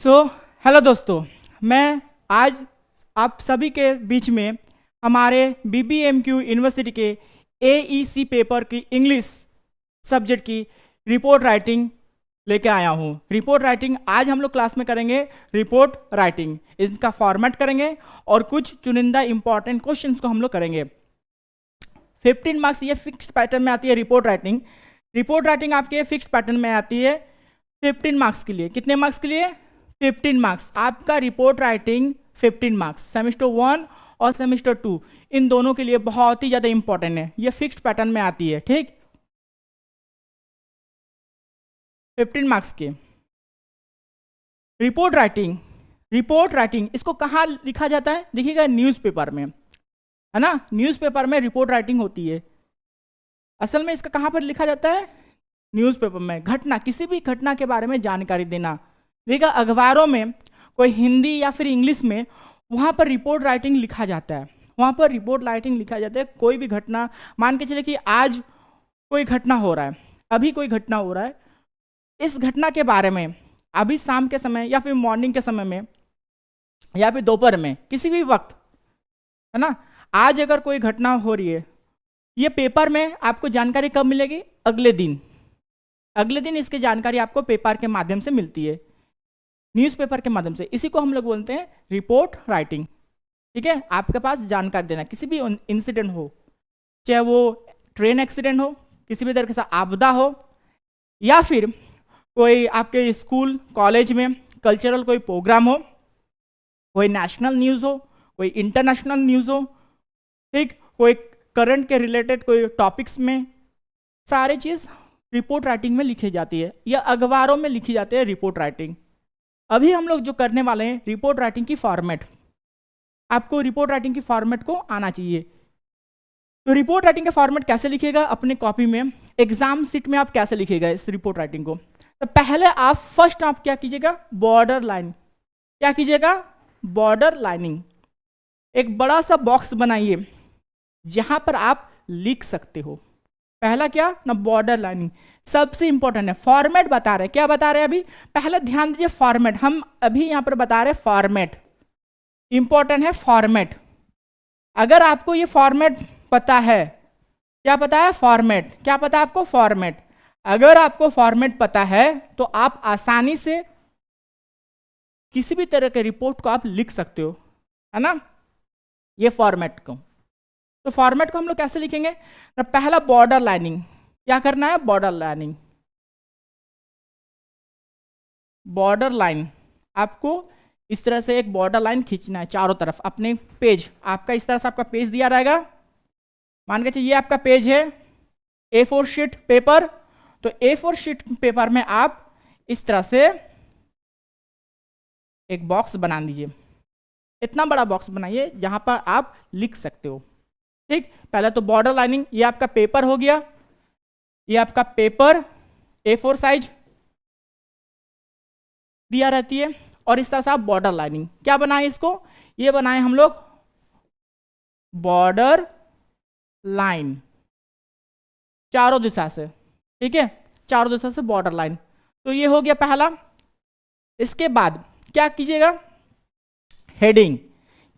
Hello दोस्तों, मैं आज आप सभी के बीच में हमारे BBMQ यूनिवर्सिटी के AEC पेपर की इंग्लिश सब्जेक्ट की रिपोर्ट राइटिंग लेके आया हूँ। रिपोर्ट राइटिंग आज हम लोग क्लास में करेंगे। रिपोर्ट राइटिंग इसका फॉर्मेट करेंगे और कुछ चुनिंदा इंपॉर्टेंट क्वेश्चंस को हम लोग करेंगे। 15 मार्क्स ये फिक्स्ड पैटर्न में आती है रिपोर्ट राइटिंग। रिपोर्ट राइटिंग आपके फिक्स्ड पैटर्न में आती है 15 मार्क्स के लिए। कितने मार्क्स के लिए? 15 मार्क्स। आपका रिपोर्ट राइटिंग 15 मार्क्स सेमेस्टर 1 और सेमेस्टर 2 इन दोनों के लिए बहुत ही ज़्यादा इंपॉर्टेंट है। ये फिक्स्ड पैटर्न में आती है, ठीक। 15 मार्क्स के रिपोर्ट राइटिंग इसको कहाँ लिखा जाता है? देखिएगा न्यूज़पेपर में, है ना। न्यूज़पेपर में रिपोर्ट राइटिंग होती है। असल में इसका कहाँ पर लिखा जाता है? न्यूज़पेपर में। घटना, किसी भी घटना के बारे में जानकारी देना। देखिएगा अखबारों में कोई हिंदी या फिर इंग्लिश में वहाँ पर रिपोर्ट राइटिंग लिखा जाता है। वहाँ पर रिपोर्ट राइटिंग लिखा जाता है। कोई भी घटना, मान के चले कि आज कोई घटना हो रहा है, अभी कोई घटना हो रहा है, इस घटना के बारे में अभी शाम के समय या फिर मॉर्निंग के समय में या फिर दोपहर में, किसी भी वक्त, है ना। आज अगर कोई घटना हो रही है, ये पेपर में आपको जानकारी कब मिलेगी? अगले दिन इसकी जानकारी आपको पेपर के माध्यम से मिलती है, न्यूज़पेपर के माध्यम से। इसी को हम लोग बोलते हैं रिपोर्ट राइटिंग, ठीक है। आपके पास जानकारी देना, किसी भी इंसिडेंट हो, चाहे वो ट्रेन एक्सीडेंट हो, किसी भी तरह से आपदा हो, या फिर कोई आपके स्कूल कॉलेज में कल्चरल कोई प्रोग्राम हो, कोई नेशनल न्यूज़ हो, कोई इंटरनेशनल न्यूज़ हो, ठीक, कोई करंट के रिलेटेड कोई टॉपिक्स में, सारी चीज़ रिपोर्ट राइटिंग में लिखी जाती है या अखबारों में लिखी जाती है रिपोर्ट राइटिंग। अभी हम लोग जो करने वाले हैं रिपोर्ट राइटिंग की फॉर्मेट, आपको रिपोर्ट राइटिंग की फॉर्मेट को आना चाहिए। तो रिपोर्ट राइटिंग का फॉर्मेट कैसे लिखेगा अपने कॉपी में, एग्जाम शीट में आप कैसे लिखेगा इस रिपोर्ट राइटिंग को? तो पहले आप क्या कीजिएगा? Border line. क्या कीजिएगा? Border lining. एक बड़ा सा बॉक्स बनाइए जहां पर आप लिख सकते हो। पहला क्या ना? Border lining. सबसे इंपॉर्टेंट है फॉर्मेट बता रहे हैं। क्या बता रहे हैं अभी? पहले ध्यान दीजिए फॉर्मेट। हम अभी यहां पर बता रहे हैं फॉर्मेट, इंपॉर्टेंट है फॉर्मेट। अगर आपको ये फॉर्मेट पता है, क्या पता है? फॉर्मेट। क्या पता है आपको? फॉर्मेट। अगर आपको फॉर्मेट पता है तो आप आसानी से किसी भी तरह के रिपोर्ट को आप लिख सकते हो, है ना। ये फॉर्मेट को, तो फॉर्मेट को हम लोग कैसे लिखेंगे? तो पहला बॉर्डर लाइनिंग। क्या करना है? Border lining. बॉर्डर लाइन, आपको इस तरह से एक बॉर्डर लाइन खींचना है चारों तरफ अपने पेज। आपका इस तरह से आपका पेज दिया रहेगा। मान के चलिए ये आपका पेज है, A4 शीट पेपर। तो A4 शीट पेपर में आप इस तरह से एक बॉक्स बना दीजिए। इतना बड़ा बॉक्स बनाइए जहां पर आप लिख सकते हो, ठीक। पहले तो बॉर्डर लाइनिंग, ये आपका पेपर हो गया, ये आपका पेपर A4 साइज दिया रहती है, और इस तरह से आप बॉर्डर लाइनिंग क्या बनाए इसको? ये बनाए हम लोग बॉर्डर लाइन चारों दिशा से, ठीक है, चारों दिशा से बॉर्डर लाइन। तो ये हो गया पहला। इसके बाद क्या कीजिएगा? हेडिंग।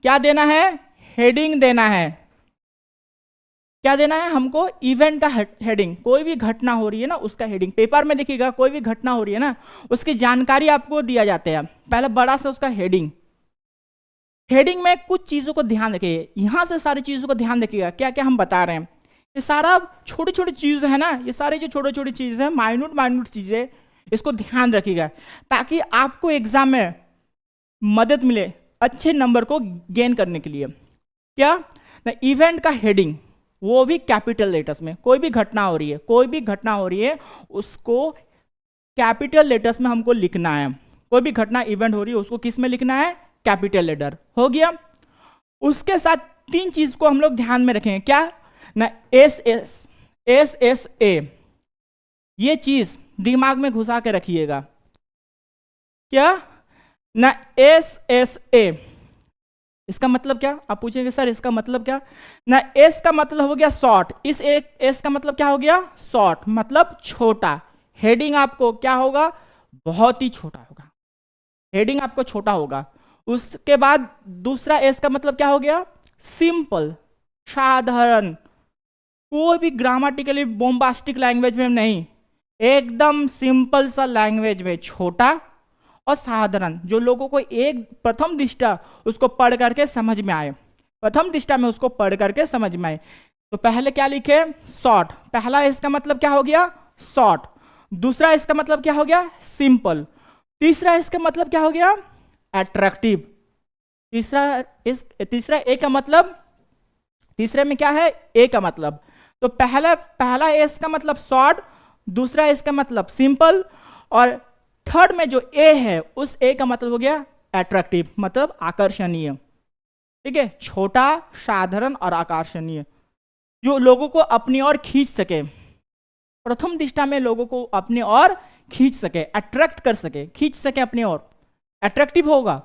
क्या देना है? हेडिंग देना है। क्या देना है हमको? इवेंट का हेडिंग। कोई भी घटना हो रही है ना उसका हेडिंग। पेपर में देखिएगा कोई भी घटना हो रही है ना उसकी जानकारी आपको दिया जाते हैं। पहले बड़ा सा उसका हेडिंग। हेडिंग में कुछ चीजों को ध्यान रखिए, यहां से सारी चीजों को ध्यान रखिएगा। क्या क्या हम बता रहे हैं, ये सारा छोटी छोटी चीज है ना, ये सारी जो छोटी छोटी चीज है, माइन्यूट चीजें, इसको ध्यान रखिएगा ताकि आपको एग्जाम में मदद मिले अच्छे नंबर को गेन करने के लिए। क्या ना? इवेंट का हेडिंग, वो भी कैपिटल लेटर्स में। कोई भी घटना हो रही है उसको कैपिटल लेटर्स में हमको लिखना है। कोई भी घटना इवेंट हो रही है उसको किस में लिखना है? Capital letter. हो गया। उसके साथ 3 चीज को हम लोग ध्यान में रखेंगे। क्या ना? SSA, ये चीज दिमाग में घुसा के रखिएगा। क्या ना? SSA, इसका मतलब क्या? आप पूछेंगे सर इसका मतलब क्या? ना, एस का मतलब हो गया शॉर्ट। इस एक एस का मतलब क्या हो गया? शॉर्ट, मतलब छोटा। हेडिंग आपको क्या होगा? बहुत ही छोटा होगा। हेडिंग आपको छोटा होगा। उसके बाद दूसरा एस का मतलब क्या हो गया, सिंपल, साधारण, कोई भी ग्रामेटिकली बोम्बास्टिक लैंग्वेज में नहीं, एकदम सिंपल सा लैंग्वेज में, छोटा और साधारण, जो लोगों को एक प्रथम दृष्टा उसको पढ़ करके समझ में आए, प्रथम दृष्टा में उसको पढ़ करके समझ में आए। तो पहले क्या लिखे, शॉर्ट, पहला इसका मतलब क्या हो गया, शॉर्ट, दूसरा इसका मतलब क्या हो गया, सिंपल, तीसरा इसका मतलब क्या हो गया, अट्रैक्टिव, तीसरा ए का मतलब, तीसरे में क्या है, ए का मतलब। तो पहला एस का मतलब शॉर्ट, दूसरा एस का मतलब सिंपल, और थर्ड में जो ए है उस ए का मतलब हो गया अट्रैक्टिव, मतलब आकर्षणीय। ठीक है, छोटा, साधारण और आकर्षणीय, जो लोगों को अपनी ओर खींच सके, प्रथम दृष्टा में लोगों को अपनी ओर खींच सके, अट्रैक्ट कर सके, खींच सके अपनी ओर, अट्रैक्टिव होगा।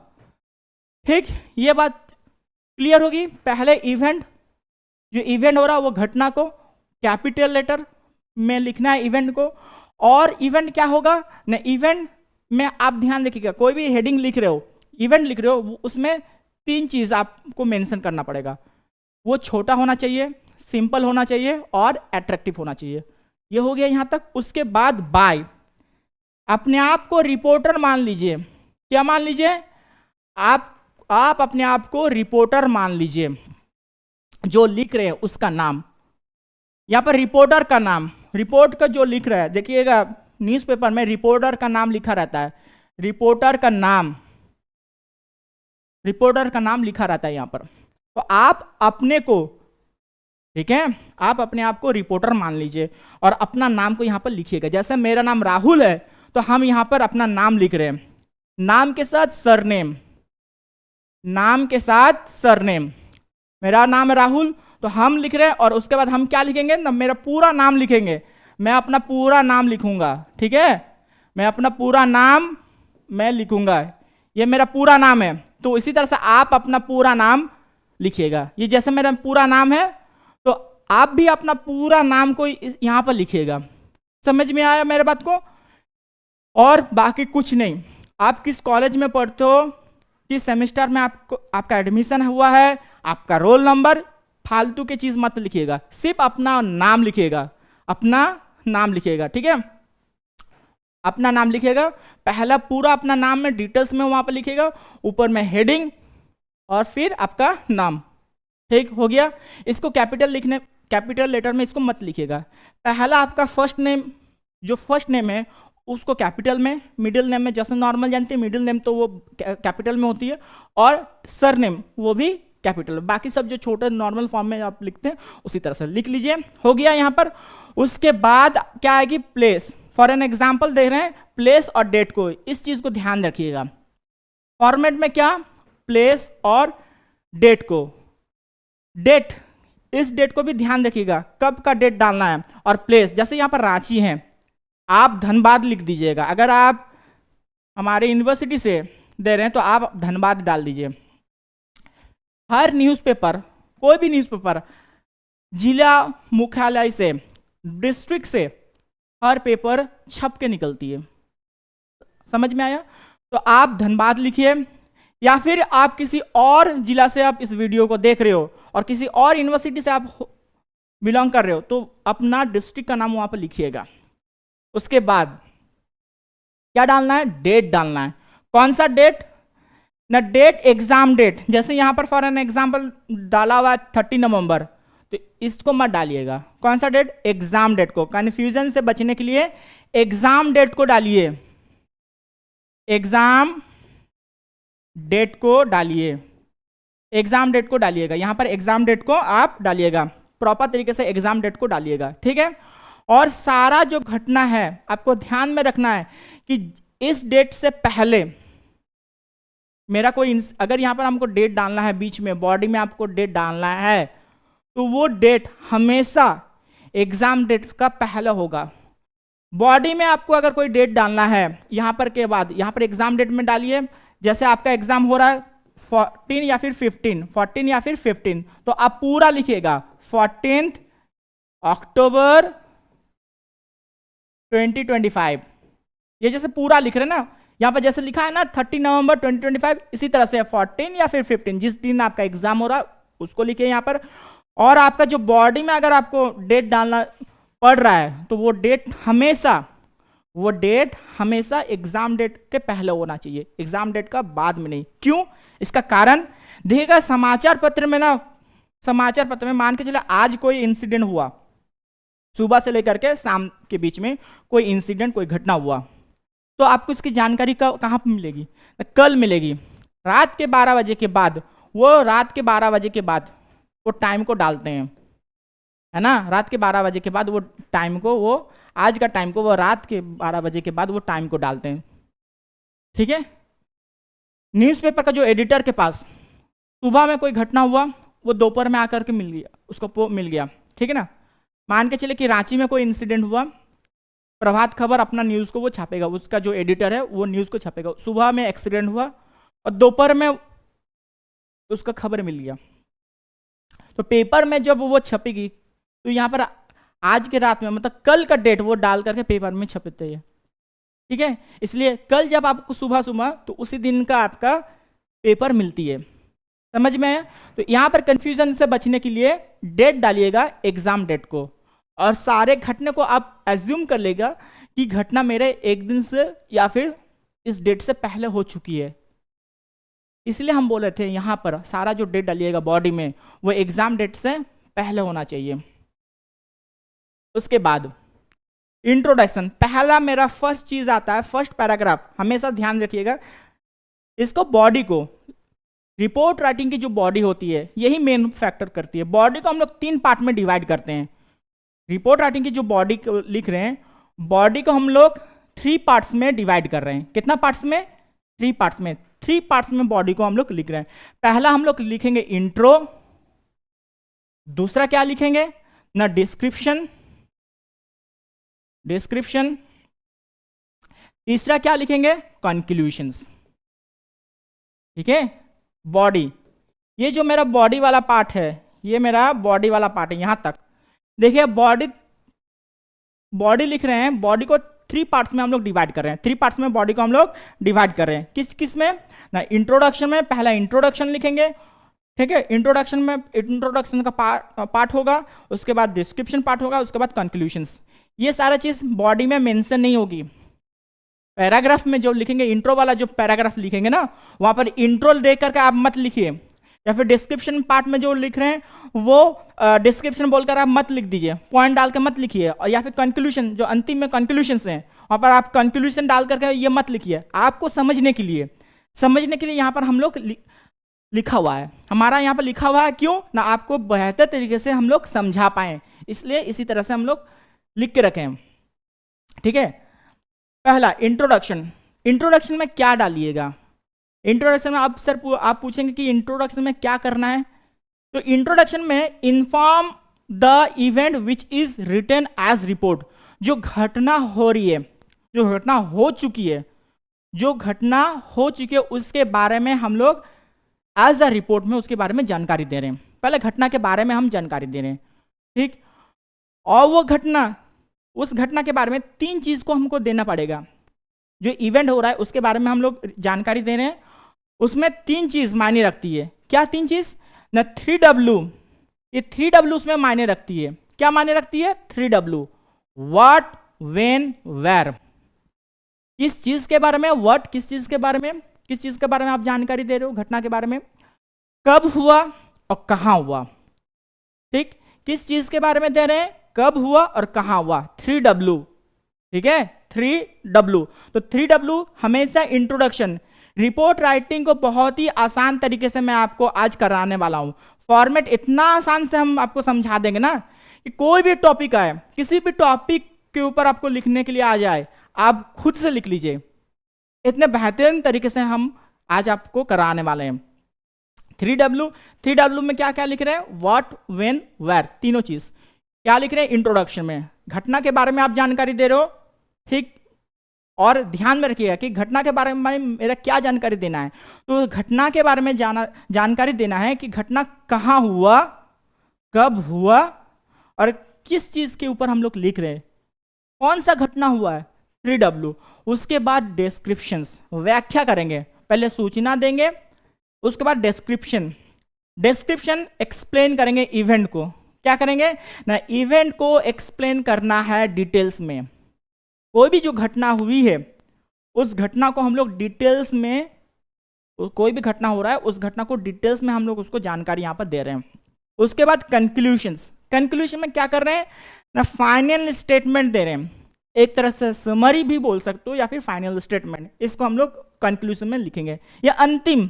ठीक, ये बात क्लियर होगी। पहले इवेंट, जो इवेंट हो रहा है वो घटना को कैपिटल लेटर में लिखना है इवेंट को, और इवेंट क्या होगा ना, इवेंट में आप ध्यान रखिएगा, कोई भी हेडिंग लिख रहे हो, इवेंट लिख रहे हो, उसमें 3 चीज आपको मेंशन करना पड़ेगा, वो छोटा होना चाहिए, सिंपल होना चाहिए और अट्रैक्टिव होना चाहिए। ये हो गया यहां तक। उसके बाद बाय, अपने आप को रिपोर्टर मान लीजिए। क्या मान लीजिए, आप अपने आप को रिपोर्टर मान लीजिए, जो लिख रहे हैं उसका नाम, यहां पर रिपोर्टर का नाम, रिपोर्ट का जो लिख रहा है, देखिएगा न्यूज़पेपर में रिपोर्टर का नाम लिखा रहता है, रिपोर्टर का नाम लिखा रहता है यहां पर। तो आप अपने को, ठीक है, आप अपने आप को रिपोर्टर मान लीजिए और अपना नाम को यहां पर लिखिएगा। जैसे मेरा नाम राहुल है तो हम यहां पर अपना नाम लिख रहे हैं, नाम के साथ सरनेम, नाम के साथ सरनेम, मेरा नाम है राहुल तो हम लिख रहे हैं, और उसके बाद हम क्या लिखेंगे ना, मेरा पूरा नाम लिखेंगे, मैं अपना पूरा नाम लिखूंगा। ठीक है, मैं अपना पूरा नाम मैं लिखूंगा, ये मेरा पूरा नाम है। तो इसी तरह से आप अपना पूरा नाम लिखिएगा। ये जैसे मेरा पूरा नाम है तो आप भी अपना पूरा नाम को यहां पर लिखिएगा। समझ में आया मेरे बात को? और बाकी कुछ नहीं, आप किस कॉलेज में पढ़ते हो, किस सेमेस्टर में आपका एडमिशन हुआ है, आपका रोल नंबर, फालतू की चीज मत लिखिएगा, सिर्फ अपना नाम लिखिएगा, अपना नाम लिखिएगा। ठीक है, अपना नाम लिखिएगा, पहला पूरा अपना नाम में डिटेल्स में वहां पर लिखिएगा, ऊपर में हेडिंग और फिर आपका नाम। ठीक हो गया। इसको कैपिटल लेटर में इसको मत लिखिएगा। पहला आपका फर्स्ट नेम, जो फर्स्ट नेम है उसको कैपिटल में, मिडिल नेम में जैसे नॉर्मल जानते हैं मिडिल नेम तो वो कैपिटल में होती है, और सरनेम वो भी कैपिटल। बाकी सब जो छोटे नॉर्मल फॉर्म में आप लिखते हैं उसी तरह से लिख लीजिए। हो गया यहाँ पर। उसके बाद क्या आएगी, प्लेस। फॉर एन एग्जाम्पल दे रहे हैं, प्लेस और डेट को, इस चीज को ध्यान रखिएगा। फॉर्मेट में क्या, प्लेस और डेट को, डेट, इस डेट को भी ध्यान रखिएगा कब का डेट डालना है, और प्लेस, जैसे यहाँ पर रांची है आप धनबाद लिख दीजिएगा, अगर आप हमारे यूनिवर्सिटी से दे रहे हैं तो आप धनबाद डाल दीजिए। हर न्यूज़पेपर, कोई भी न्यूज़पेपर, जिला मुख्यालय से, डिस्ट्रिक्ट से हर पेपर छप के निकलती है। समझ में आया? तो आप धनबाद लिखिए, या फिर आप किसी और जिला से आप इस वीडियो को देख रहे हो और किसी और यूनिवर्सिटी से आप बिलोंग कर रहे हो तो अपना डिस्ट्रिक्ट का नाम वहां पर लिखिएगा। उसके बाद क्या डालना है, डेट डालना है। कौन सा डेट ना, डेट एग्जाम डेट, जैसे यहां पर फॉर एन एग्जाम्पल डाला हुआ 30 नवंबर, तो इसको मत डालिएगा। कौन सा डेट, एग्जाम डेट को, कन्फ्यूजन से बचने के लिए एग्जाम डेट को डालिए, एग्जाम डेट को डालिए, एग्जाम डेट को डालिएगा। यहां पर एग्जाम डेट को आप डालिएगा, प्रॉपर तरीके से एग्जाम डेट को डालिएगा। ठीक है, और सारा जो घटना है आपको ध्यान में रखना है कि इस डेट से पहले मेरा कोई, अगर यहां पर हमको डेट डालना है, बीच में बॉडी में आपको डेट डालना है तो वो डेट हमेशा एग्जाम डेट का पहला होगा। बॉडी में आपको अगर कोई डेट डालना है यहां पर के बाद, यहां पर एग्जाम डेट में डालिए। जैसे आपका एग्जाम हो रहा है 14 या फिर 15, 14 या फिर 15, तो आप पूरा लिखिएगा 14 अक्टूबर 2025। ये जैसे पूरा लिख रहे हैं ना, यहाँ पर जैसे लिखा है ना 30 नवंबर 2025, इसी तरह से 14 या फिर 15, जिस दिन आपका एग्जाम हो रहा है उसको लिखे यहाँ पर। और आपका जो बॉडी में अगर आपको डेट डालना पड़ रहा है तो वो डेट हमेशा एग्जाम डेट के पहले होना चाहिए, एग्जाम डेट का बाद में नहीं। क्यों? इसका कारण देखिएगा, समाचार पत्र में मान के चले आज कोई इंसिडेंट हुआ, सुबह से लेकर के शाम के बीच में कोई इंसिडेंट, कोई घटना हुआ, तो आपको इसकी जानकारी कहाँ पर मिलेगी? कल मिलेगी। रात के 12 बजे के बाद वो टाइम को डालते हैं, है ना। रात के 12 बजे के बाद वो टाइम को, वो आज का टाइम को वो रात के 12 बजे के बाद वो टाइम को डालते हैं, ठीक है। न्यूज़पेपर का जो एडिटर के पास सुबह में कोई घटना हुआ, वो दोपहर में आकर के मिल गया, उसको मिल गया, ठीक है ना। मान के चले कि रांची में कोई इंसिडेंट हुआ, प्रभात खबर अपना न्यूज़ को वो छापेगा, उसका जो एडिटर है वो न्यूज़ को छापेगा। सुबह में एक्सीडेंट हुआ और दोपहर में उसका खबर मिल गया, तो पेपर में जब वो छपेगी तो यहाँ पर आज के रात में, मतलब कल का डेट वो डाल करके पेपर में छपते हैं, ठीक है। इसलिए कल जब आपको सुबह तो उसी दिन का आपका पेपर मिलती है, समझ में है। तो यहाँ पर कंफ्यूजन से बचने के लिए डेट डालिएगा एग्जाम डेट को, और सारे घटने को आप एज्यूम कर लेगा कि घटना मेरे एक दिन से या फिर इस डेट से पहले हो चुकी है। इसलिए हम बोले थे यहाँ पर सारा जो डेट डालिएगा बॉडी में वो एग्जाम डेट से पहले होना चाहिए। उसके बाद इंट्रोडक्शन, पहला मेरा फर्स्ट चीज आता है, फर्स्ट पैराग्राफ, हमेशा ध्यान रखिएगा इसको। बॉडी को, रिपोर्ट राइटिंग की जो बॉडी होती है यही मेन फैक्टर करती है। बॉडी को हम लोग 3 पार्ट में डिवाइड करते हैं। रिपोर्ट राइटिंग की जो बॉडी को लिख रहे हैं, बॉडी को हम लोग 3 पार्ट्स में डिवाइड कर रहे हैं। कितना पार्ट्स में? 3 पार्ट्स में। 3 पार्ट्स में बॉडी को हम लोग लिख रहे हैं। पहला हम लोग लिखेंगे इंट्रो, दूसरा क्या लिखेंगे ना, डिस्क्रिप्शन, तीसरा क्या लिखेंगे, कंक्लूशंस, ठीक है। बॉडी, ये जो मेरा बॉडी वाला पार्ट है, ये मेरा बॉडी वाला पार्ट है, यहां तक देखिए। बॉडी लिख रहे हैं, बॉडी को 3 पार्ट्स में हम लोग डिवाइड कर रहे हैं। 3 पार्ट्स में बॉडी को हम लोग डिवाइड कर रहे हैं। किस किस में ना, इंट्रोडक्शन में पहला इंट्रोडक्शन लिखेंगे, ठीक है। इंट्रोडक्शन में इंट्रोडक्शन का पार्ट होगा, उसके बाद डिस्क्रिप्शन पार्ट होगा, उसके बाद कंक्लूशंस। ये सारा चीज बॉडी में मेंशन नहीं होगी। पैराग्राफ में जो लिखेंगे, इंट्रो वाला जो पैराग्राफ लिखेंगे ना, वहां पर इंट्रो दे करके आप मत लिखिए, या फिर डिस्क्रिप्शन पार्ट में जो लिख रहे हैं वो डिस्क्रिप्शन बोलकर आप मत लिख दीजिए, पॉइंट डाल के मत लिखिए। और या फिर कंक्लूशन, जो अंतिम में कंक्लूशन हैं वहां पर आप कंक्लूशन डाल करके ये मत लिखिए। आपको समझने के लिए यहाँ पर हम लोग लिखा हुआ है, हमारा यहाँ पर लिखा हुआ है, क्यों ना आपको बेहतर तरीके से हम लोग समझा पाए, इसलिए इसी तरह से हम लोग लिख के रखें, ठीक है। पहला इंट्रोडक्शन में क्या डालिएगा? इंट्रोडक्शन में आप पूछेंगे कि इंट्रोडक्शन में क्या करना है, तो इंट्रोडक्शन में inform the event which is written as report. जो घटना हो रही है, जो घटना हो चुकी है उसके बारे में हम लोग एज अ रिपोर्ट में उसके बारे में जानकारी दे रहे हैं। पहले घटना के बारे में हम जानकारी दे रहे हैं, ठीक। और वो घटना, उस घटना के बारे में 3 चीज को हमको देना पड़ेगा। जो इवेंट हो रहा है उसके बारे में हम लोग जानकारी दे रहे हैं, उसमें 3 चीज मायने रखती है। क्या 3 चीज ना, 3W, ये 3W उसमें मायने रखती है। क्या मायने रखती है? 3W, what, when, where. किस चीज के बारे में व्हाट, किस चीज के बारे में आप जानकारी दे रहे हो, घटना के बारे में, कब हुआ और कहां हुआ, ठीक। किस चीज के बारे में दे रहे हैं, कब हुआ और कहां हुआ, 3W, ठीक है, 3W। तो 3W हमेशा इंट्रोडक्शन। रिपोर्ट राइटिंग को बहुत ही आसान तरीके से मैं आपको आज कराने वाला हूं। फॉर्मेट इतना आसान से हम आपको समझा देंगे ना कि कोई भी टॉपिक आए, किसी भी टॉपिक के ऊपर आपको लिखने के लिए आ जाए, आप खुद से लिख लीजिए। इतने बेहतरीन तरीके से हम आज आपको कराने वाले हैं। 3W में क्या क्या लिख रहे हैं, व्हाट, व्हेन, वेयर, तीनों चीज क्या लिख रहे हैं। इंट्रोडक्शन में घटना के बारे में आप जानकारी दे रहे हो, ठीक। और ध्यान में रखिएगा कि घटना के बारे में मेरा क्या जानकारी देना है। तो घटना के बारे में जानकारी देना है कि घटना कहाँ हुआ, कब हुआ और किस चीज के ऊपर हम लोग लिख रहे हैं, कौन सा घटना हुआ है, 3W। उसके बाद डिस्क्रिप्शंस, व्याख्या करेंगे, पहले सूचना देंगे, उसके बाद डिस्क्रिप्शन, डिस्क्रिप्शन एक्सप्लेन करेंगे इवेंट को। क्या करेंगे ना, इवेंट को एक्सप्लेन करना है डिटेल्स में। कोई भी जो घटना हुई है उस घटना को हम लोग डिटेल्स में, कोई भी घटना हो रहा है उस घटना को डिटेल्स में हम लोग उसको जानकारी यहाँ पर दे रहे हैं। उसके बाद कंक्लूशंस, कंक्लूजन में क्या कर रहे हैं ना, फाइनल स्टेटमेंट दे रहे हैं। एक तरह से समरी भी बोल सकते हो या फिर फाइनल स्टेटमेंट, इसको हम लोग कंक्लूजन में लिखेंगे। ये अंतिम,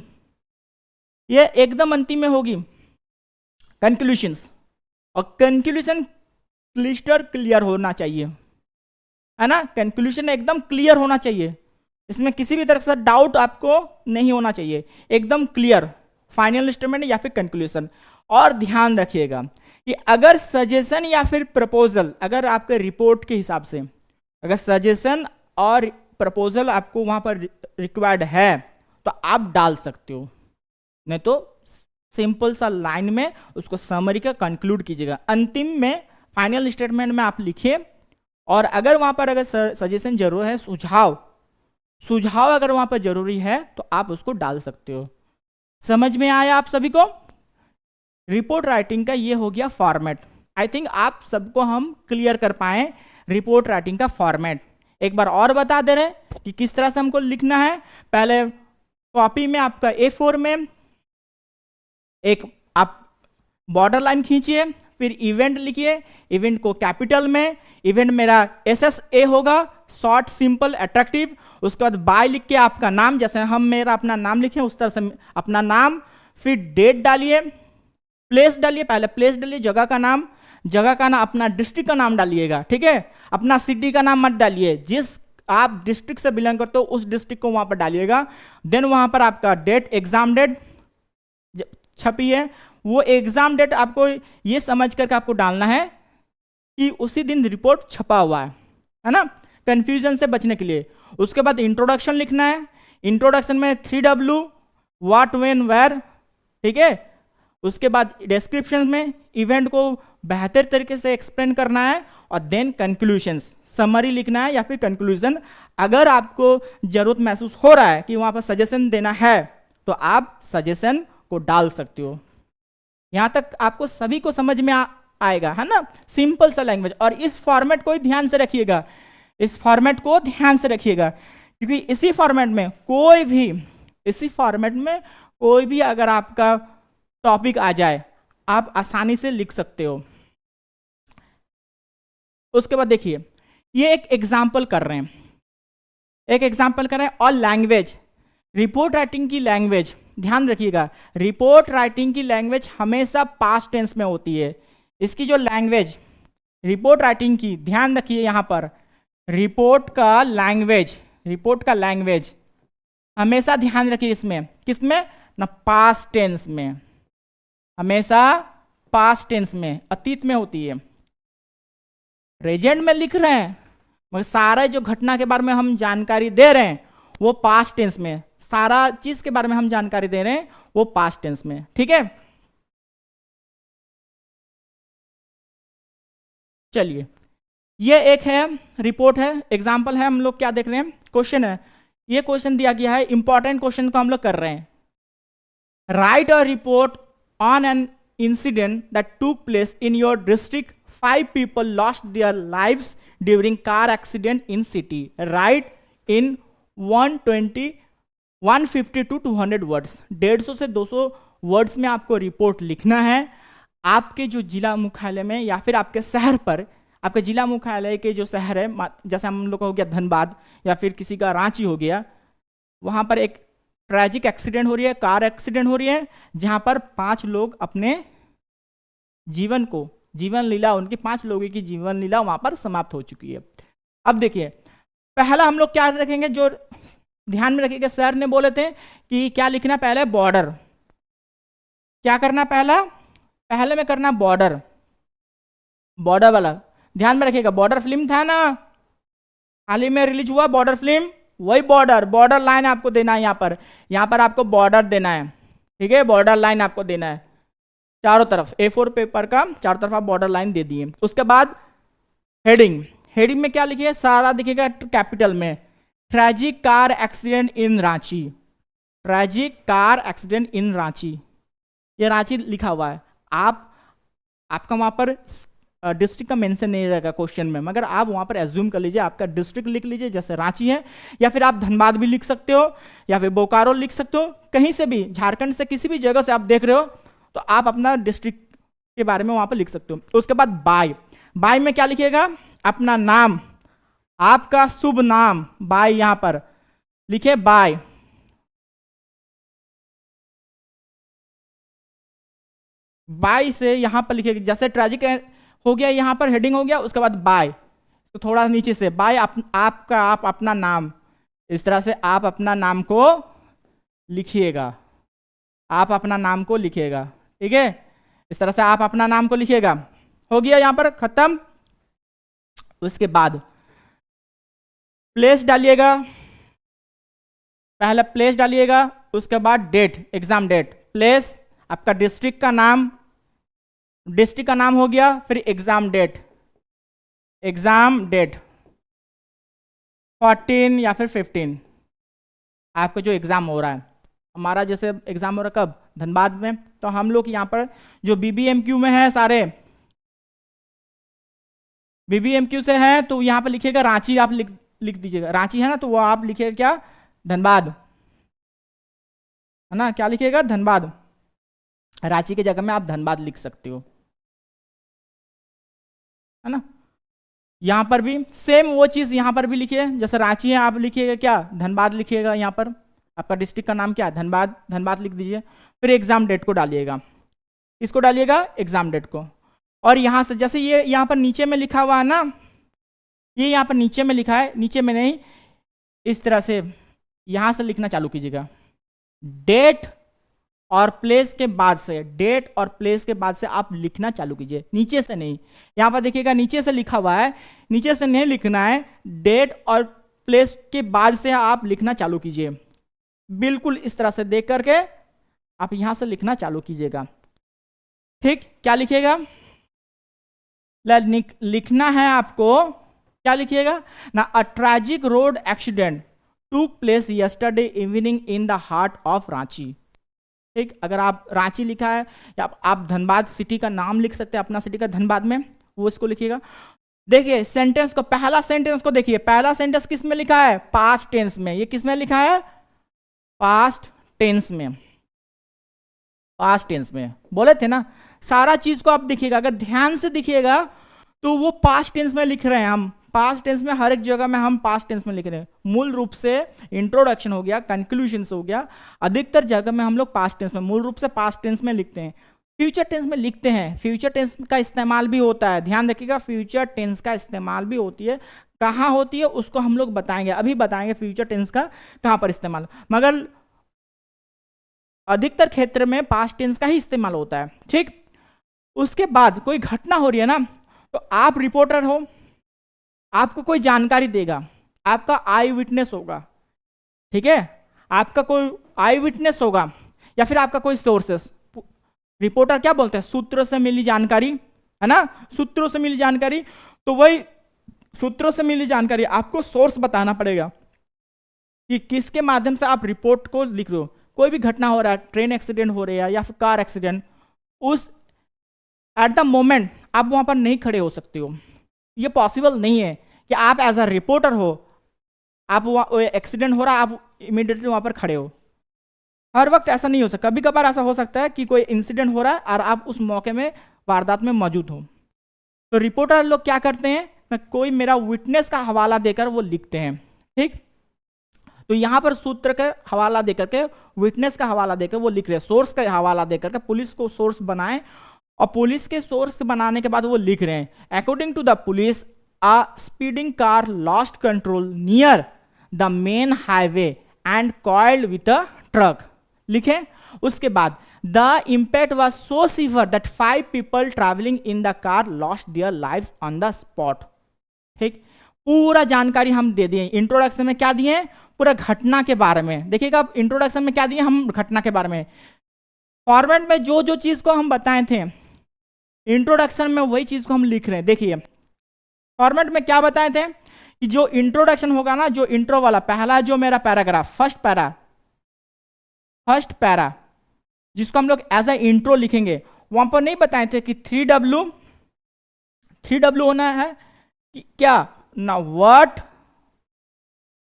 ये एकदम अंतिम में होगी कंक्लूशंस। और कंक्लूजन क्लिस्टर क्लियर होना चाहिए, है ना, कंक्लूजन एकदम क्लियर होना चाहिए, इसमें किसी भी तरह से डाउट आपको नहीं होना चाहिए, एकदम क्लियर फाइनल स्टेटमेंट या फिर कंक्लूजन। और ध्यान रखिएगा कि अगर सजेशन या फिर प्रपोजल, अगर आपके रिपोर्ट के हिसाब से अगर सजेशन और प्रपोजल आपको वहां पर रिक्वायर्ड है तो आप डाल सकते हो, नहीं तो सिंपल सा लाइन में उसको समरी का कंक्लूड कीजिएगा। अंतिम में फाइनल स्टेटमेंट में आप लिखिए। और अगर वहां पर अगर सजेशन जरूर है, सुझाव अगर वहां पर जरूरी है तो आप उसको डाल सकते हो। समझ में आया आप सभी को? रिपोर्ट राइटिंग का ये हो गया फॉर्मेट। आई थिंक आप सबको हम क्लियर कर पाए रिपोर्ट राइटिंग का फॉर्मेट। एक बार और बता दे रहे कि किस तरह से हमको लिखना है। पहले कॉपी में आपका A4 में एक आप बॉर्डर लाइन खींचिए, फिर इवेंट लिखिए, इवेंट को कैपिटल में, इवेंट मेरा SSA होगा, शॉर्ट सिंपल अट्रैक्टिव। उसके बाद बाय लिख के आपका नाम, जैसे हम मेरा अपना नाम लिखे उस तरह से अपना नाम, फिर डेट डालिए, प्लेस डालिए, पहले प्लेस डालिए, जगह का नाम, अपना डिस्ट्रिक्ट का नाम डालिएगा, ठीक है, अपना सिटी का नाम मत डालिए, जिस आप डिस्ट्रिक्ट से बिलोंग करते हो उस डिस्ट्रिक्ट को वहां पर डालिएगा। देन वहां पर आपका डेट, एग्जाम डेट छपी है, वो एग्जाम डेट आपको ये समझ करके आपको डालना है कि उसी दिन रिपोर्ट छपा हुआ है ना, कंफ्यूजन से बचने के लिए। उसके बाद इंट्रोडक्शन लिखना है, इंट्रोडक्शन में 3W, व्हाट, व्हेन, वेयर, ठीक है। उसके बाद डिस्क्रिप्शन में इवेंट को बेहतर तरीके से एक्सप्लेन करना है, और देन कंक्लूजन्स, समरी लिखना है या फिर कंक्लूजन। अगर आपको जरूरत महसूस हो रहा है कि वहां पर सजेशन देना है तो आप सजेशन को डाल सकते हो। यहां तक आपको सभी को समझ में आएगा, है ना, सिंपल सा लैंग्वेज। और इस फॉर्मेट को ध्यान से रखिएगा, इस फॉर्मेट को ध्यान से रखिएगा, क्योंकि इसी फॉर्मेट में कोई भी अगर आपका टॉपिक आ जाए आप आसानी से लिख सकते हो। उसके बाद देखिए, ये एक एग्जाम्पल कर रहे हैं, और लैंग्वेज, रिपोर्ट राइटिंग की लैंग्वेज ध्यान रखिएगा, रिपोर्ट राइटिंग की लैंग्वेज हमेशा पास्ट टेंस में होती है। इसकी जो लैंग्वेज रिपोर्ट राइटिंग की, ध्यान रखिए यहां पर रिपोर्ट का लैंग्वेज हमेशा ध्यान रखिए, इसमें किसमें ना, पास्ट टेंस में, हमेशा पास्ट टेंस में, अतीत में होती है। प्रेजेंट में लिख रहे हैं मगर सारा जो घटना के बारे में हम जानकारी दे रहे हैं वो पास्ट टेंस में, सारा चीज के बारे में हम जानकारी दे रहे हैं वो पास्ट टेंस में, ठीक है। चलिए, ये एक है रिपोर्ट है, एग्जाम्पल है, हम लोग क्या देख रहे हैं, क्वेश्चन है, ये क्वेश्चन दिया गया है, इंपॉर्टेंट क्वेश्चन को हम लोग कर रहे हैं। Right a report on an incident that टूक place in your district, 5 people lost their lives during car accident in city. Write in 150 to 200 words. 150 से 200 वर्ड्स में आपको रिपोर्ट लिखना है। आपके जो जिला मुख्यालय में या फिर आपके शहर पर, आपके जिला मुख्यालय के जो शहर है, जैसे हम लोग का हो गया धनबाद या फिर किसी का रांची हो गया, वहाँ पर एक ट्रैजिक एक्सीडेंट हो रही है, कार एक्सीडेंट हो रही है, जहाँ पर 5 लोग अपने जीवन लीला, उनकी 5 लोगों की जीवन लीला वहां पर समाप्त हो चुकी है। अब देखिए, पहला हम लोग क्या रखेंगे, जो ध्यान में रखिएगा, सर ने बोले थे कि क्या लिखना, पहले बॉर्डर, क्या करना, पहले में करना बॉर्डर वाला, ध्यान में रखिएगा। बॉर्डर फिल्म था ना, हाल ही में रिलीज हुआ बॉर्डर फिल्म, वही बॉर्डर लाइन आपको देना है। यहाँ पर आपको बॉर्डर देना है, ठीक है, बॉर्डर लाइन आपको देना है चारों तरफ। A4 पेपर का चारों तरफ आप बॉर्डर लाइन दे दिए। उसके बाद हेडिंग में क्या लिखिए, सारा दिखेगा कैपिटल में, tragic car accident in Ranchi, tragic car accident in Ranchi, ये रांची लिखा हुआ है। आपका वहां पर डिस्ट्रिक्ट का मेंशन नहीं रहेगा क्वेश्चन में, मगर आप वहां पर एज्यूम कर लीजिए, आपका डिस्ट्रिक्ट लिख लीजिए, जैसे रांची है, या फिर आप धनबाद भी लिख सकते हो, या फिर बोकारो लिख सकते हो, कहीं से भी, झारखंड से किसी भी जगह से आप देख रहे हो तो आप अपना डिस्ट्रिक्ट के बारे में वहां पर लिख सकते हो। उसके बाद बाय, बाय में क्या लिखिएगा, अपना नाम, आपका शुभ नाम, बाय यहां पर लिखिए बाय, बाय से यहां पर लिखिएगा, जैसे ट्रेजिक हो गया यहां पर हेडिंग हो गया, उसके बाद बाय, तो थोड़ा नीचे से बाय आप अपना नाम, इस तरह से आप अपना नाम को लिखिएगा, आप अपना नाम को लिखिएगा, ठीक है, इस तरह से आप अपना नाम को लिखिएगा। हो गया यहां पर खत्म। उसके बाद प्लेस डालिएगा, पहले प्लेस डालिएगा, उसके बाद डेट, एग्जाम डेट, प्लेस आपका डिस्ट्रिक्ट का नाम, डिस्ट्रिक्ट का नाम हो गया, फिर एग्जाम डेट, एग्जाम डेट 14 या फिर 15, आपका जो एग्जाम हो रहा है, हमारा जैसे एग्जाम हो रहा है कब, धनबाद में, तो हम लोग यहाँ पर जो BBMQ में है, सारे BBMQ से है, तो यहाँ पर लिखिएगा रांची, आप लिख दीजिएगा, रांची है ना, तो वो आप लिखिएगा क्या, धनबाद, है ना, क्या लिखिएगा, धनबाद, रांची की जगह में आप धनबाद लिख सकते हो, है ना। यहां पर भी सेम वो चीज यहां पर भी लिखिए, जैसे रांची है आप लिखिएगा क्या, धनबाद लिखिएगा, यहां पर आपका डिस्ट्रिक्ट का नाम क्या है, धनबाद, धनबाद लिख दीजिए, फिर एग्जाम डेट को डालिएगा, इसको डालिएगा एग्जाम डेट को, और यहां से जैसे ये यहां पर नीचे में लिखा हुआ है ना, ये यहां पर नीचे में लिखा है, नीचे में नहीं, इस तरह से यहां से लिखना चालू कीजिएगा, डेट और प्लेस के बाद से, डेट और प्लेस के बाद से आप लिखना चालू कीजिए, नीचे से नहीं। यहां पर देखिएगा नीचे से लिखा हुआ है, नीचे से नहीं लिखना है, डेट और प्लेस के बाद से आप लिखना चालू कीजिए, बिल्कुल इस तरह से देख करके आप यहां से लिखना चालू कीजिएगा, ठीक। क्या लिखिएगा, लिखना है आपको, क्या लिखिएगा ना, a tragic road accident took place yesterday evening in the heart of Ranchi, ठीक। अगर आप रांची लिखा है, या आप धनबाद सिटी का नाम लिख सकते हैं, अपना सिटी का धनबाद में, वो इसको लिखिएगा। देखिए सेंटेंस को, पहला सेंटेंस को देखिए, पहला सेंटेंस किस में लिखा है, पास्ट टेंस में, ये किस में लिखा है, पास्ट टेंस में, पास्ट टेंस में बोले थे ना, सारा चीज को आप देखिएगा, अगर ध्यान से देखिएगा तो वो पास्ट टेंस में लिख रहे हैं हम, पास्ट टेंस में, हर एक जगह में हम पास्ट टेंस में लिख रहे हैं, मूल रूप से इंट्रोडक्शन हो गया, कंक्लूजन हो गया, अधिकतर जगह में हम लोग पास्ट टेंस में, मूल रूप से पास्ट टेंस में लिखते हैं, फ्यूचर टेंस में लिखते हैं, फ्यूचर टेंस का इस्तेमाल भी होता है, ध्यान रखिएगा, फ्यूचर टेंस का इस्तेमाल भी होती है, कहाँ होती है उसको हम लोग बताएंगे, अभी बताएंगे फ्यूचर टेंस का कहाँ पर इस्तेमाल, मगर अधिकतर क्षेत्र में पास्ट टेंस का ही इस्तेमाल होता है, ठीक। उसके बाद कोई घटना हो रही है ना, तो आप रिपोर्टर हो, आपको कोई जानकारी देगा, आपका आई विटनेस होगा, ठीक है, आपका कोई आई विटनेस होगा, या फिर आपका कोई सोर्सेस, रिपोर्टर क्या बोलते हैं, सूत्रों से मिली जानकारी, है ना, सूत्रों से मिली जानकारी, तो वही सूत्रों से मिली जानकारी आपको सोर्स बताना पड़ेगा कि किसके माध्यम से आप रिपोर्ट को लिख रहे हो। कोई भी घटना हो रहा है, ट्रेन एक्सीडेंट हो रही है या फिर कार एक्सीडेंट, उस एट द मोमेंट आप वहां पर नहीं खड़े हो सकते हो, ये पॉसिबल नहीं है कि आप एज अ रिपोर्टर हो, आप एक्सीडेंट हो रहा है आप इमीडिएटली वहां पर खड़े हो, हर वक्त ऐसा नहीं हो सकता, कभी कभार ऐसा हो सकता है कि कोई इंसिडेंट हो रहा है और आप उस मौके में, वारदात में मौजूद हो, तो रिपोर्टर लोग क्या करते हैं ना, कोई मेरा विटनेस का हवाला देकर वो लिखते हैं, ठीक। तो यहां पर सूत्र का हवाला देकर के, विटनेस का हवाला देकर वो लिख रहे हैं, सोर्स का हवाला देकर के पुलिस को सोर्स बनाए, और पुलिस के सोर्स बनाने के बाद वो लिख रहे हैं, according to the police a speeding car lost control near the main highway and coiled with a truck, लिखे। उसके बाद the impact was so severe that 5 people travelling in the car lost their lives on the spot, ठीक। पूरा जानकारी हम दे दिए, introduction में क्या दिए, पूरा घटना के बारे में, देखिएगा इंट्रोडक्शन में क्या दिए हम, घटना के बारे में, फॉर्मेट में जो जो चीज को हम बताए थे इंट्रोडक्शन में वही चीज को हम लिख रहे हैं। देखिए फॉर्मेट में क्या बताए थे कि जो इंट्रोडक्शन होगा ना, जो इंट्रो वाला पहला जो मेरा पैराग्राफ, फर्स्ट पैरा जिसको हम लोग एज ए इंट्रो लिखेंगे, वहां पर नहीं बताए थे कि 3W होना है कि क्या ना, व्हाट,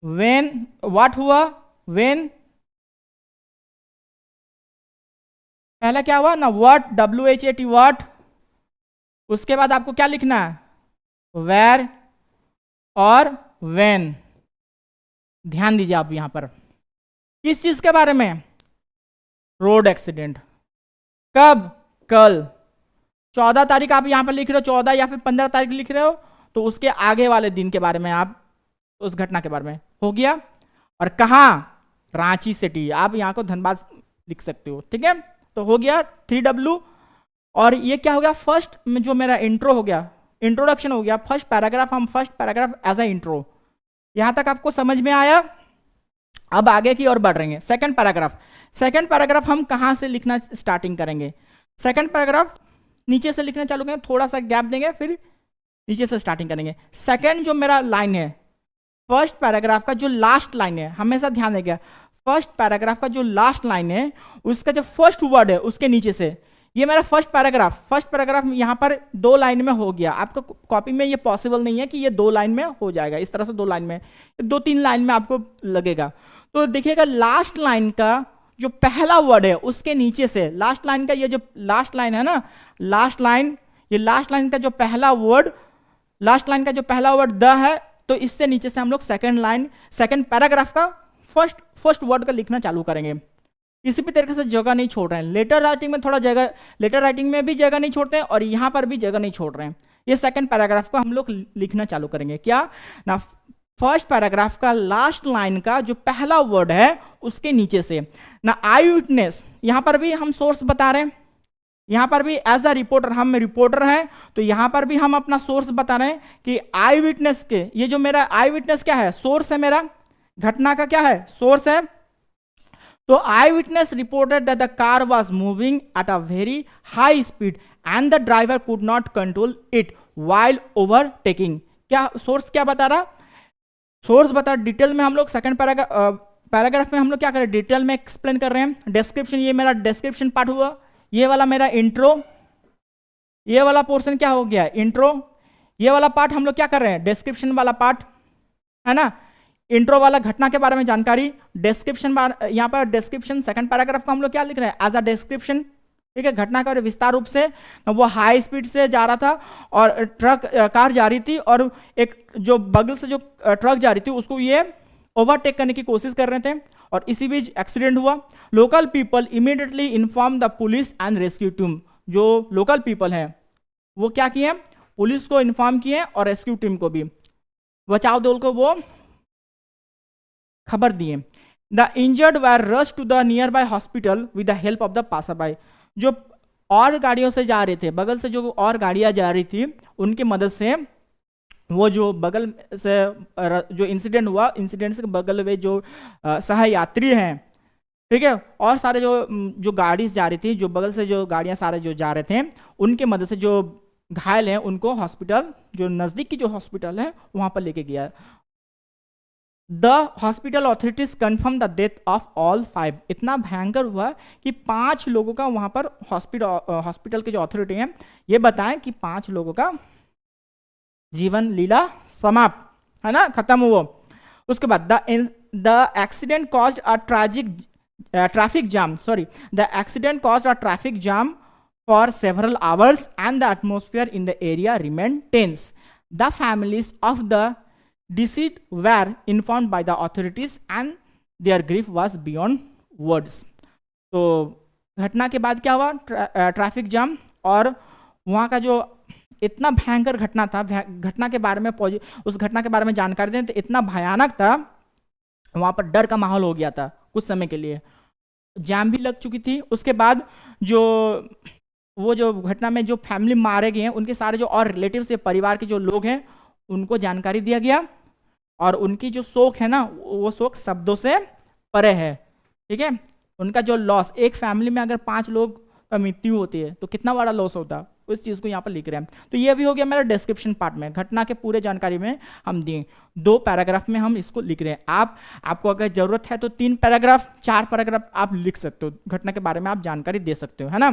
व्हेन, व्हाट हुआ, व्हेन, पहला क्या हुआ ना, व्हाट, WHAT व्हाट, उसके बाद आपको क्या लिखना है, वेयर और व्हेन। ध्यान दीजिए आप यहां पर किस चीज के बारे में, रोड एक्सीडेंट। कब, कल 14 तारीख आप यहां पर लिख रहे हो, 14 या फिर 15 तारीख लिख रहे हो, तो उसके आगे वाले दिन के बारे में आप उस घटना के बारे में हो गया। और कहाँ, रांची सिटी, आप यहाँ को धनबाद लिख सकते हो, ठीक है। तो हो गया 3W। और ये क्या हो गया, फर्स्ट में जो मेरा इंट्रो हो गया, इंट्रोडक्शन हो गया, फर्स्ट पैराग्राफ, हम first paragraph as a intro. यहां तक आपको समझ में आया। अब आगे की ओर बढ़ रहे हैं। सेकंड पैराग्राफ हम कहां से लिखना स्टार्टिंग करेंगे, सेकंड पैराग्राफ नीचे से लिखना चालू करेंगे, थोड़ा सा गैप देंगे, फिर नीचे से स्टार्टिंग करेंगे। सेकंड जो मेरा लाइन है, फर्स्ट पैराग्राफ का जो लास्ट लाइन है, हमेशा ध्यान देगा, फर्स्ट पैराग्राफ का जो लास्ट लाइन है उसका जो फर्स्ट वर्ड है उसके नीचे से, ये मेरा फर्स्ट पैराग्राफ यहाँ पर 2 लाइन में हो गया। आपको कॉपी में ये पॉसिबल नहीं है कि ये 2 लाइन में हो जाएगा, इस तरह से 2 लाइन में, 2-3 लाइन में आपको लगेगा। तो देखिएगा लास्ट लाइन का जो पहला वर्ड है उसके नीचे से, लास्ट लाइन का ये जो लास्ट लाइन है ना, लास्ट लाइन, ये लास्ट लाइन का जो पहला वर्ड, लास्ट लाइन का जो पहला वर्ड द है, तो इससे नीचे से हम लोग सेकंड पैराग्राफ का फर्स्ट वर्ड का लिखना चालू करेंगे। किसी भी तरीके से जगह नहीं छोड़ रहे हैं। लेटर राइटिंग में थोड़ा जगह, लेटर राइटिंग में भी जगह नहीं छोड़ते हैं और यहाँ पर भी जगह नहीं छोड़ रहे हैं। ये सेकंड पैराग्राफ को हम लोग लिखना चालू करेंगे। क्या ना, फर्स्ट पैराग्राफ का लास्ट लाइन का जो पहला वर्ड है उसके नीचे से ना, आई विटनेस, यहाँ पर भी हम सोर्स बता रहे हैं, यहाँ पर भी एज अ रिपोर्टर, हम रिपोर्टर हैं तो यहाँ पर भी हम अपना सोर्स बता रहे हैं कि आई विटनेस के, ये जो मेरा आई विटनेस क्या है, सोर्स है, मेरा घटना का क्या है, सोर्स है। तो eyewitness reported that the car was moving at a very high speed and the driver could not control it while overtaking. क्या सोर्स क्या बता रहा, सोर्स बता, डिटेल में हम लोग सेकंड पैराग्राफ में हम लोग क्या कर रहे हैं, डिटेल में एक्सप्लेन कर रहे हैं। डिस्क्रिप्शन, ये मेरा डिस्क्रिप्शन पार्ट हुआ, ये वाला मेरा इंट्रो, ये वाला पोर्शन क्या हो गया, इंट्रो। ये वाला पार्ट हम लोग क्या कर रहे हैं, डिस्क्रिप्शन वाला पार्ट है ना, इंट्रो वाला घटना के बारे में जानकारी। डिस्क्रिप्शन, यहाँ पर डिस्क्रिप्शन सेकंड पैराग्राफ को हम लोग क्या लिख रहे हैं, एज अ डिस्क्रिप्शन, ठीक है। घटना का विस्तार रूप से, वो हाई स्पीड से जा रहा था और कार जा रही थी और एक जो बगल से जो ट्रक जा रही थी उसको ये ओवरटेक करने की कोशिश कर रहे थे और इसी बीच एक्सीडेंट हुआ। Local people immediately inform the police and rescue team. जो लोकल पीपल हैं वो क्या किए, पुलिस को इन्फॉर्म किए और रेस्क्यू टीम को भी, बचाव दल को वो खबर दिए। The injured were rush to the nearby hospital with the help of the passerby. जो और गाड़ियों से जा रहे थे, बगल से जो और गाड़ियां जा रही थी उनकी मदद से, वो जो बगल से जो इंसिडेंट हुआ, इंसिडेंट से बगल में जो सहयात्री हैं, ठीक है, और सारे जो गाड़ी जा रही थी, जो बगल से जो गाड़ियां सारे जो जा रहे थे उनके मदद से जो घायल हैं उनको हॉस्पिटल, जो नज़दीक की जो हॉस्पिटल है वहाँ पर लेके गया। The hospital authorities confirm the death of all 5। इतना भयंकर हुआ कि 5 लोगों का वहाँ पर हॉस्पिटल के जो अथॉरिटी हैं ये बताएं कि 5 लोगों का जीवन लीला समाप्त, है ना, खत्म हुआ। उसके बाद the accident caused a traffic jam, the accident caused a traffic jam for several hours and the atmosphere in the area remain tense. The families of the deceased were informed by the authorities and their grief was beyond words। तो घटना के बाद क्या हुआ, traffic jam, और वहाँ का जो इतना भयंकर घटना था, घटना के बारे में उस घटना के बारे में जानकारी दें तो इतना भयानक था, वहाँ पर डर का माहौल हो गया था कुछ समय के लिए, जाम भी लग चुकी थी। उसके बाद वो जो घटना में जो फैमिली मारे गए हैं उनके सारे जो और रिलेटिव्स, परिवार के जो लोग हैं उनको जानकारी दिया गया और उनकी जो शोक है ना, वो शोक शब्दों से परे है, ठीक है। उनका जो लॉस, एक फैमिली में अगर 5 लोग का मृत्यु होती है तो कितना बड़ा लॉस होता, उस चीज़ को यहाँ पर लिख रहे हैं। तो ये भी हो गया मेरा डिस्क्रिप्शन पार्ट में, घटना के पूरे जानकारी में हम दिए 2 पैराग्राफ में हम इसको लिख रहे हैं। आपको अगर जरूरत है तो 3 पैराग्राफ 4 पैराग्राफ आप लिख सकते हो, घटना के बारे में आप जानकारी दे सकते हो, है ना।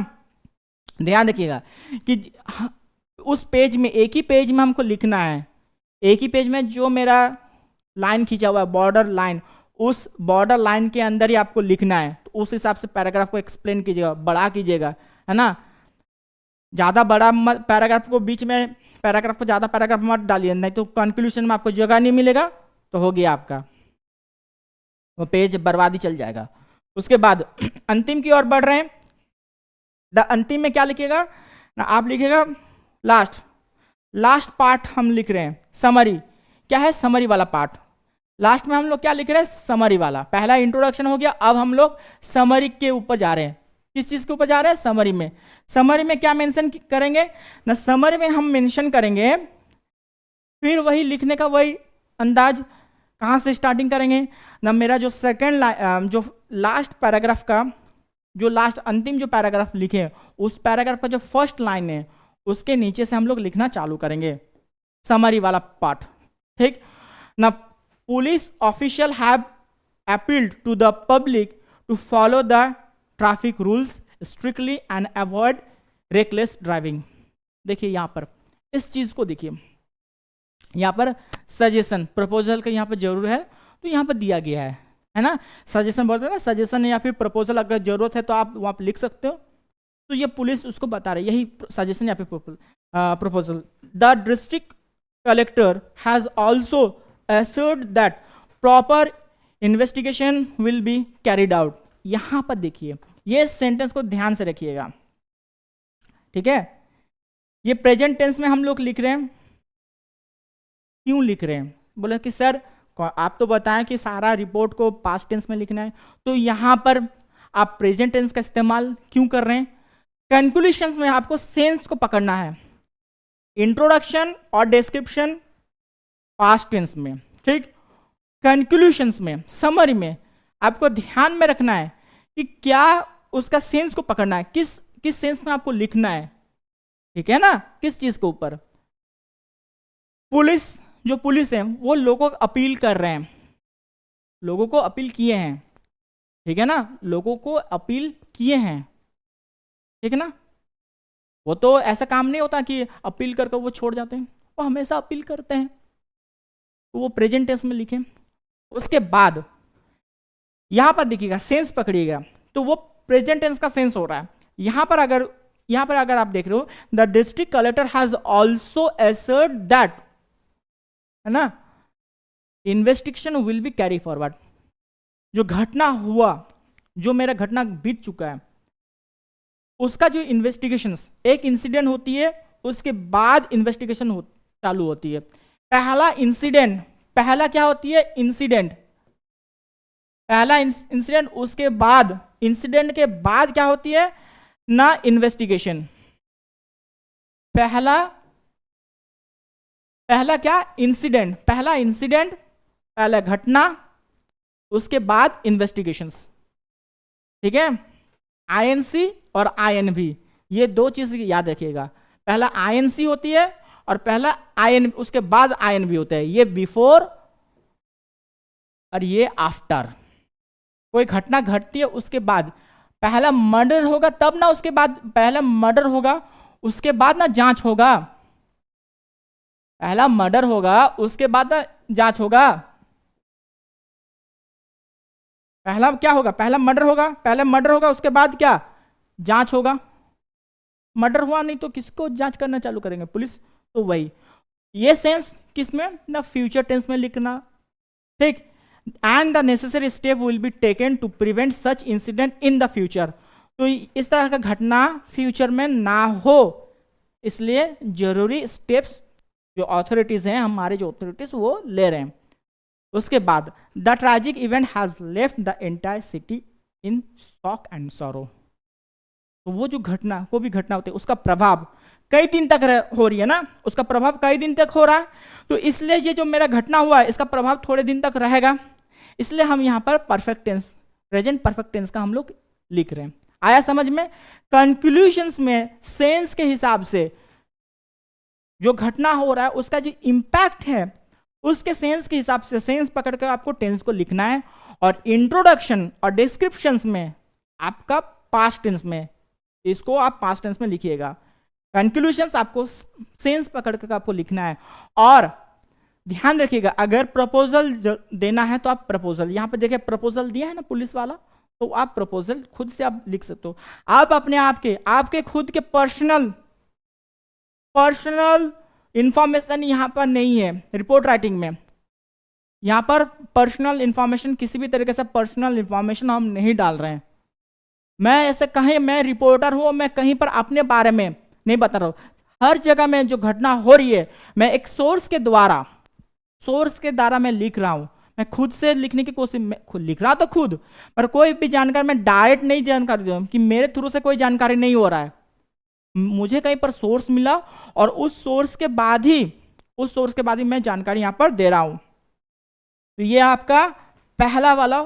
ध्यान रखिएगा कि उस पेज में, एक ही पेज में हमको लिखना है, एक ही पेज में जो मेरा लाइन खींचा हुआ है बॉर्डर लाइन, उस बॉर्डर लाइन के अंदर ही आपको लिखना है। तो उस हिसाब से पैराग्राफ को एक्सप्लेन कीजिएगा, बड़ा कीजिएगा, है ना। ज़्यादा बड़ा मत, पैराग्राफ को बीच में पैराग्राफ को ज़्यादा पैराग्राफ मत डालिए, नहीं तो कंक्लूजन में आपको जगह नहीं मिलेगा, तो हो गया आपका वो पेज बर्बादी चल जाएगा। उसके बाद अंतिम की ओर बढ़ रहे हैं। अंतिम में क्या लिखिएगा ना, आप लिखिएगा लास्ट पार्ट हम लिख रहे हैं समरी। क्या है समरी वाला पार्ट? लास्ट में हम लोग क्या लिख रहे हैं? समरी वाला। पहला इंट्रोडक्शन हो गया, अब हम लोग समरी के ऊपर जा रहे हैं। किस चीज के ऊपर जा रहे हैं? समरी में। समरी में क्या मेंशन करेंगे ना, समरी में हम मेंशन करेंगे, फिर वही लिखने का वही अंदाज, कहाँ से स्टार्टिंग करेंगे ना, मेरा जो सेकंड जो लास्ट पैराग्राफ का जो लास्ट अंतिम जो पैराग्राफ लिखे, उस पैराग्राफ का जो फर्स्ट लाइन है उसके नीचे से हम लोग लिखना चालू करेंगे समरी वाला पार्ट, ठीक ना। Police official have appealed to the public to follow the traffic rules strictly and avoid reckless driving. देखिए यहाँ पर इस चीज को देखिए, यहाँ पर सजेशन प्रपोजल का यहाँ पर जरूर है, तो यहाँ पर दिया गया है ना। सजेशन बोलते हैं ना, सजेशन या फिर प्रपोजल अगर जरूरत है तो आप वहाँ पर लिख सकते हो। तो ये पुलिस उसको बता रही है, यही सजेशन या फिर proposal. The district collector has also assured that proper investigation will be carried out। यहां पर देखिए, ये सेंटेंस को ध्यान से रखिएगा, ठीक है। ये प्रेजेंट टेंस में हम लोग लिख रहे हैं, क्यों लिख रहे हैं? बोले कि सर आप तो बताएं कि सारा रिपोर्ट को पास्ट टेंस में लिखना है, तो यहां पर आप प्रेजेंट टेंस का इस्तेमाल क्यों कर रहे हैं? कंक्लूजन में आपको सेंस को पकड़ना है, इंट्रोडक्शन और डिस्क्रिप्शन पास्ट टेंस में, ठीक। कंक्लूशंस में, समरी में आपको ध्यान में रखना है कि क्या उसका सेंस को पकड़ना है, किस सेंस में आपको लिखना है, ठीक है ना, किस चीज के ऊपर। पुलिस है वो लोगों को अपील कर रहे हैं, लोगों को अपील किए हैं, ठीक है ना, लोगों को अपील किए हैं, ठीक है ना। वो तो ऐसा काम नहीं होता कि अपील करके वो छोड़ जाते हैं, वो हमेशा अपील करते हैं, तो वो प्रेजेंट टेंस में लिखें। उसके बाद यहां पर देखिएगा सेंस पकड़िएगा, तो वो प्रेजेंट टेंस का सेंस हो रहा है। यहां पर अगर आप देख रहे हो, the district collector has also एसर्ट that, है ना, investigation will be carry forward. जो घटना हुआ, जो मेरा घटना बीत चुका है, उसका जो इन्वेस्टिगेशन, एक इंसिडेंट होती है, उसके बाद इन्वेस्टिगेशन चालू होती है। पहला इंसिडेंट, पहला क्या होती है? इंसिडेंट, पहला इंसिडेंट, उसके बाद इंसिडेंट के बाद क्या होती है ना, इन्वेस्टिगेशन। पहला क्या? इंसिडेंट, पहला घटना, उसके बाद इन्वेस्टिगेशंस, ठीक है। आईएनसी और आईएनवी, ये 2 चीज याद रखिएगा। पहला आईएनसी होती है और पहला आईएन, उसके बाद आईएनवी होता है। ये बिफोर और ये आफ्टर। कोई घटना घटती है उसके बाद, पहला मर्डर होगा तब ना, उसके बाद पहला मर्डर होगा उसके बाद ना जांच होगा, पहला मर्डर होगा उसके बाद ना जांच होगा। पहला क्या होगा? पहला मर्डर होगा उसके बाद क्या? जांच होगा। मर्डर हुआ नहीं तो किसको जांच करना चालू करेंगे? पुलिस। तो वही ये सेंस किसमें ना, फ्यूचर टेंस में लिखना, ठीक। And the necessary step will be taken to prevent such incident in the future. तो इस तरह का घटना फ्यूचर में ना हो, इसलिए जरूरी स्टेप्स जो अथॉरिटीज हैं, हमारे जो अथॉरिटीज वो ले रहे हैं। उसके बाद the tragic event has left the entire city in shock and sorrow. तो वो जो घटना, कोई भी घटना होती है, उसका प्रभाव कई दिन तक हो रही है ना, उसका प्रभाव कई दिन तक हो रहा है, तो इसलिए ये जो मेरा घटना हुआ है इसका प्रभाव थोड़े दिन तक रहेगा, इसलिए हम यहाँ पर perfect tense, present perfect tense का हम लोग लिख रहे हैं। आया समझ में? कंक्लूशंस में सेंस के हिसाब से जो घटना हो रहा है उसका जो इम्पैक्ट है उसके सेंस के हिसाब से सेंस पकड़ कर आपको टेंस को लिखना है, और इंट्रोडक्शन और डिस्क्रिप्शंस में आपका पास्ट टेंस में, इसको आप पास्ट टेंस में लिखिएगा। कंक्लूशंस आपको सेंस पकड़ कर आपको लिखना है। और ध्यान रखिएगा अगर प्रपोजल देना है तो आप प्रपोजल, यहां पे देखिए प्रपोजल दिया है ना पुलिस वाला, तो आप प्रपोजल खुद से आप लिख सकते हो। आप अपने आपके खुद के पर्सनल इंफॉर्मेशन यहां पर नहीं है रिपोर्ट राइटिंग में। यहां पर पर्सनल इंफॉर्मेशन, किसी भी तरीके से पर्सनल इंफॉर्मेशन हम नहीं डाल रहे हैं। मैं ऐसे कहीं मैं रिपोर्टर हूं, मैं कहीं पर अपने बारे में नहीं बता रहा हूं। हर जगह में जो घटना हो रही है मैं एक सोर्स के द्वारा मैं लिख रहा हूं। मैं खुद से लिखने की कोशिश, मैं खुद लिख रहा तो खुद, पर कोई भी जानकारी मैं डायरेक्ट नहीं जानकारी दूं कि मेरे थ्रू से कोई जानकारी नहीं हो रहा है। मुझे कहीं पर सोर्स मिला और उस सोर्स के बाद ही मैं जानकारी यहां पर दे रहा हूं। तो ये आपका पहला वाला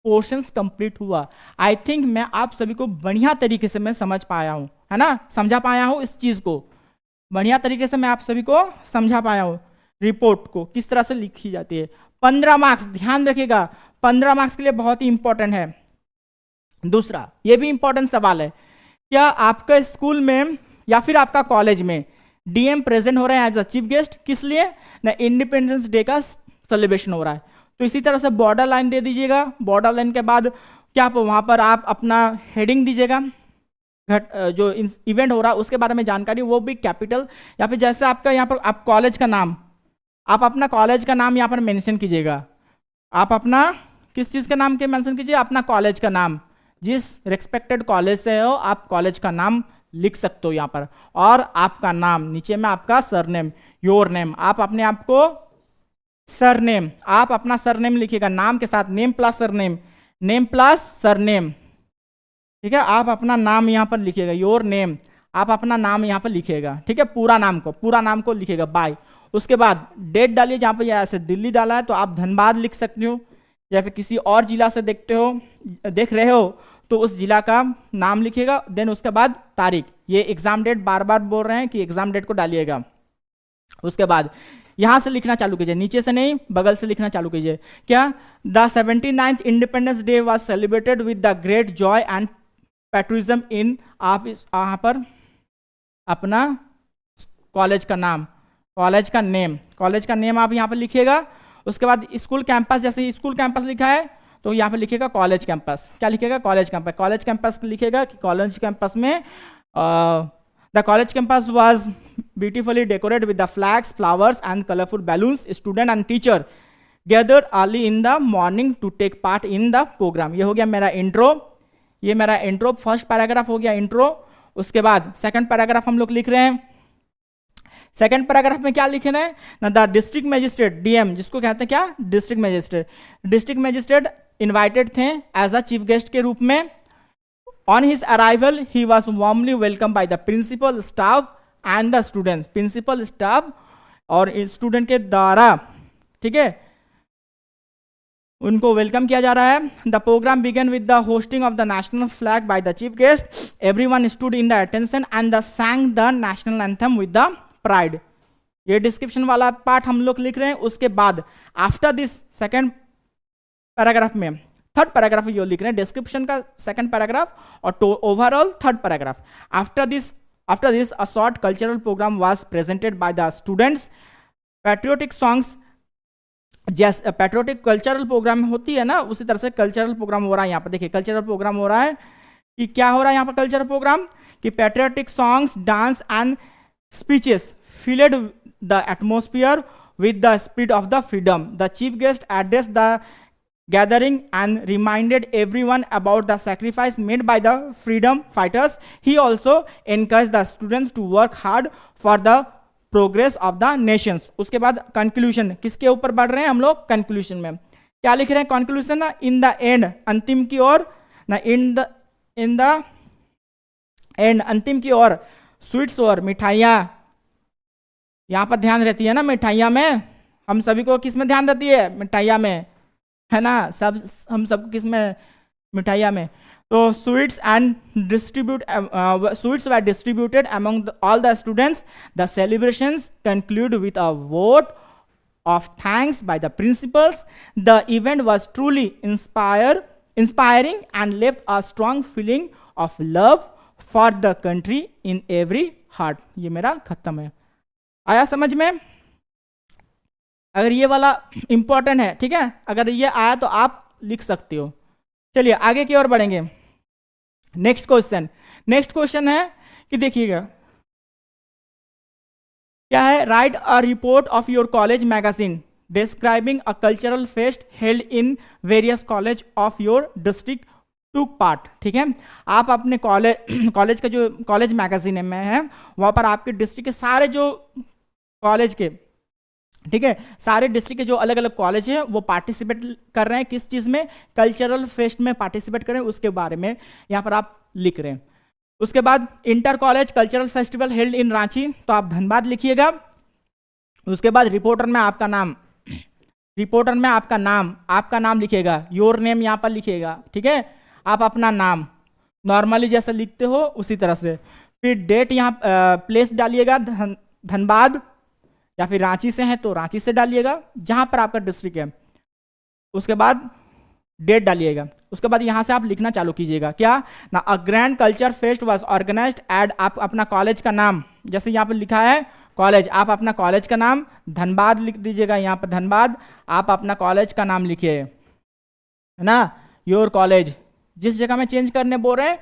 पोर्शंस कंप्लीट हुआ। आई थिंक मैं आप सभी को बढ़िया तरीके से मैं समझ पाया हूं, है ना, समझा पाया हूं इस चीज को बढ़िया तरीके से मैं आप सभी को समझा पाया हूं। रिपोर्ट को किस तरह से लिखी जाती है। 15 मार्क्स, ध्यान रखिएगा 15 मार्क्स के लिए बहुत ही इंपॉर्टेंट है। दूसरा ये भी इंपॉर्टेंट सवाल है, क्या आपका स्कूल में या फिर आपका कॉलेज में डीएम प्रेजेंट हो रहा है एज अ चीफ गेस्ट? किस लिए? ना इंडिपेंडेंस डे का सेलिब्रेशन हो रहा है, तो इसी तरह से बॉर्डर लाइन दे दीजिएगा। बॉर्डर लाइन के बाद क्या आप वहां पर आप अपना हेडिंग दीजिएगा, जो इवेंट हो रहा है उसके बारे में जानकारी, वो भी कैपिटल, या फिर जैसे आपका यहाँ पर आप कॉलेज का नाम, आप अपना कॉलेज का नाम यहाँ पर मेंशन कीजिएगा। आप अपना किस चीज़ का नाम के मेंशन कीजिए? अपना कॉलेज का नाम, जिस रिस्पेक्टेड कॉलेज से हो आप कॉलेज का नाम लिख सकते हो यहाँ पर। और आपका नाम, नीचे में आपका सरनेम, योर नेम, आप अपने आप को सरनेम, आप अपना सरनेम लिखिएगा, नाम के साथ name plus surname, name plus surname, ठीक है। आप अपना नाम यहाँ पर लिखिएगा, योर नेम, आप अपना नाम यहाँ पर लिखिएगा, ठीक है, पूरा नाम को लिखिएगा बाय। उसके बाद डेट डालिए, जहाँ पर ऐसे दिल्ली डाला है तो आप धनबाद लिख सकते हो, या फिर किसी और जिला से देख रहे हो तो उस जिला का नाम लिखिएगा। देन उसके बाद तारीख, ये एग्जाम डेट बार बार बोल रहे हैं कि एग्जाम डेट को डालिएगा। उसके बाद यहां से लिखना चालू कीजिए, नीचे से नहीं बगल से लिखना चालू कीजिए। क्या? The 79th Independence Day was celebrated with the great joy and patriotism in, आप यहाँ पर अपना कॉलेज का नाम, कॉलेज का नेम आप यहाँ पर लिखिएगा। उसके बाद स्कूल कैंपस, जैसे स्कूल कैंपस लिखा है तो यहाँ पे लिखिएगा कॉलेज कैंपस। क्या लिखिएगा? College campus. कॉलेज कैंपस लिखिएगा कि कॉलेज कैंपस में the college campus was beautifully decorated with the flags, flowers and colourful balloons. Student and teacher gathered early in the morning to take part in the programme. ये हो गया मेरा intro, ये मेरा intro, first paragraph हो गया intro. उसके बाद सेकंड पैराग्राफ हम लोग लिख रहे हैं। सेकंड पैराग्राफ में क्या लिखना है ना? द डिस्ट्रिक्ट मजिस्ट्रेट, डीएम जिसको कहते हैं, क्या? डिस्ट्रिक्ट मजिस्ट्रेट इनवाइटेड थे एज अ चीफ गेस्ट के रूप में। On his arrival he was warmly welcome by the principal, staff and the students. Principal, staff और स्टूडेंट के द्वारा, ठीक है, उनको वेलकम किया जा रहा है। The programme began with the hoisting of the national flag by the chief guest. Everyone stood in the attention and the sang the national anthem with the pride. ये डिस्क्रिप्शन वाला पार्ट हम लोग लिख रहे हैं। उसके बाद आफ्टर दिस सेकंड पैराग्राफ में थर्ड पैराग्राफ ये लिख रहे हैं, डिस्क्रिप्शन का सेकंड पैराग्राफ और overall third paragraph. After this a short cultural programme was presented by the students. Patriotic songs, जैसे पैट्रियोटिक कल्चरल प्रोग्राम होती है ना, उसी तरह से कल्चरल प्रोग्राम हो रहा है यहाँ पर। देखिए कल्चरल प्रोग्राम हो रहा है कि क्या हो रहा है यहाँ पर कल्चरल प्रोग्राम, कि patriotic songs, dance and speeches filled the atmosphere with the spirit of the freedom. The chief guest addressed the gathering and reminded everyone about the sacrifice made by the freedom fighters. He also encouraged the students to work hard for the progress of the nations. उसके बाद conclusion, किसके ऊपर बढ़ रहे हैं हम लोग? conclusion में क्या लिख रहे हैं? conclusion ना, in the end, अंतिम की ओर ना, in the end, अंतिम की ओर, स्वीट्स और मिठाइयाँ, यहाँ पर ध्यान रहती है ना मिठाइयाँ में, हम सभी को किस में ध्यान रहती है? मिठाइयाँ में, है ना, हम सबको किस में? मिठाइयाँ में। So sweets were distributed among all the students. The celebrations conclude with a vote of thanks by the principals. The event was truly inspiring and left a strong feeling of love for the country in every heart. ये मेरा खत्म है, आया समझ में? अगर ये वाला इंपॉर्टेंट है, ठीक है, अगर ये आया तो आप लिख सकते हो। चलिए आगे की ओर बढ़ेंगे। नेक्स्ट क्वेश्चन है कि देखिएगा क्या है, right a report of your college magazine describing a cultural fest held in various college of your district टूक पार्ट। ठीक है, आप अपने कॉलेज का जो कॉलेज मैगजीन में है वहाँ पर आपके डिस्ट्रिक्ट के सारे जो कॉलेज के, ठीक है, सारे डिस्ट्रिक्ट के जो अलग अलग कॉलेज है वो पार्टिसिपेट कर रहे हैं किस चीज़ में, कल्चरल फेस्ट में पार्टिसिपेट कर रहे हैं, उसके बारे में यहाँ पर आप लिख रहे हैं। उसके बाद inter college cultural festival held in Ranchi, तो आप धनबाद लिखिएगा। उसके बाद रिपोर्टर में आपका नाम लिखिएगा, योर नेम यहाँ पर लिखिएगा। ठीक है, आप अपना नाम नॉर्मली जैसा लिखते हो उसी तरह से, फिर डेट यहाँ प्लेस डालिएगा, धनबाद या फिर रांची से है तो रांची से डालिएगा जहां पर आपका डिस्ट्रिक्ट है। उसके बाद डेट डालिएगा। उसके बाद यहां से आप लिखना चालू कीजिएगा, क्या ना, a grand culture fest was organised at, आप अपना कॉलेज का नाम, जैसे यहाँ पर लिखा है कॉलेज, आप अपना कॉलेज का नाम धनबाद लिख दीजिएगा, यहाँ पर धनबाद, आप अपना कॉलेज का नाम लिखिए, है ना, योर कॉलेज। जिस जगह में चेंज करने बोल रहे हैं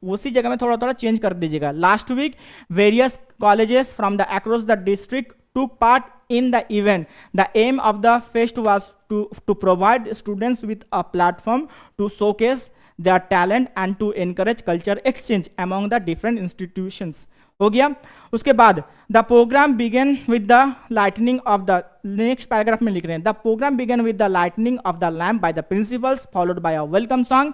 उसी जगह में थोड़ा थोड़ा चेंज कर दीजिएगा। Last week various colleges from the across the district took part in the event. The aim of the fest was to provide students with a platform to showcase their talent and to encourage culture exchange among the different institutions. हो गया। उसके बाद the program began with the lighting of the, next paragraph में लिख रहे हैं, the program began with the lighting of the lamp by the principals followed by a welcome song.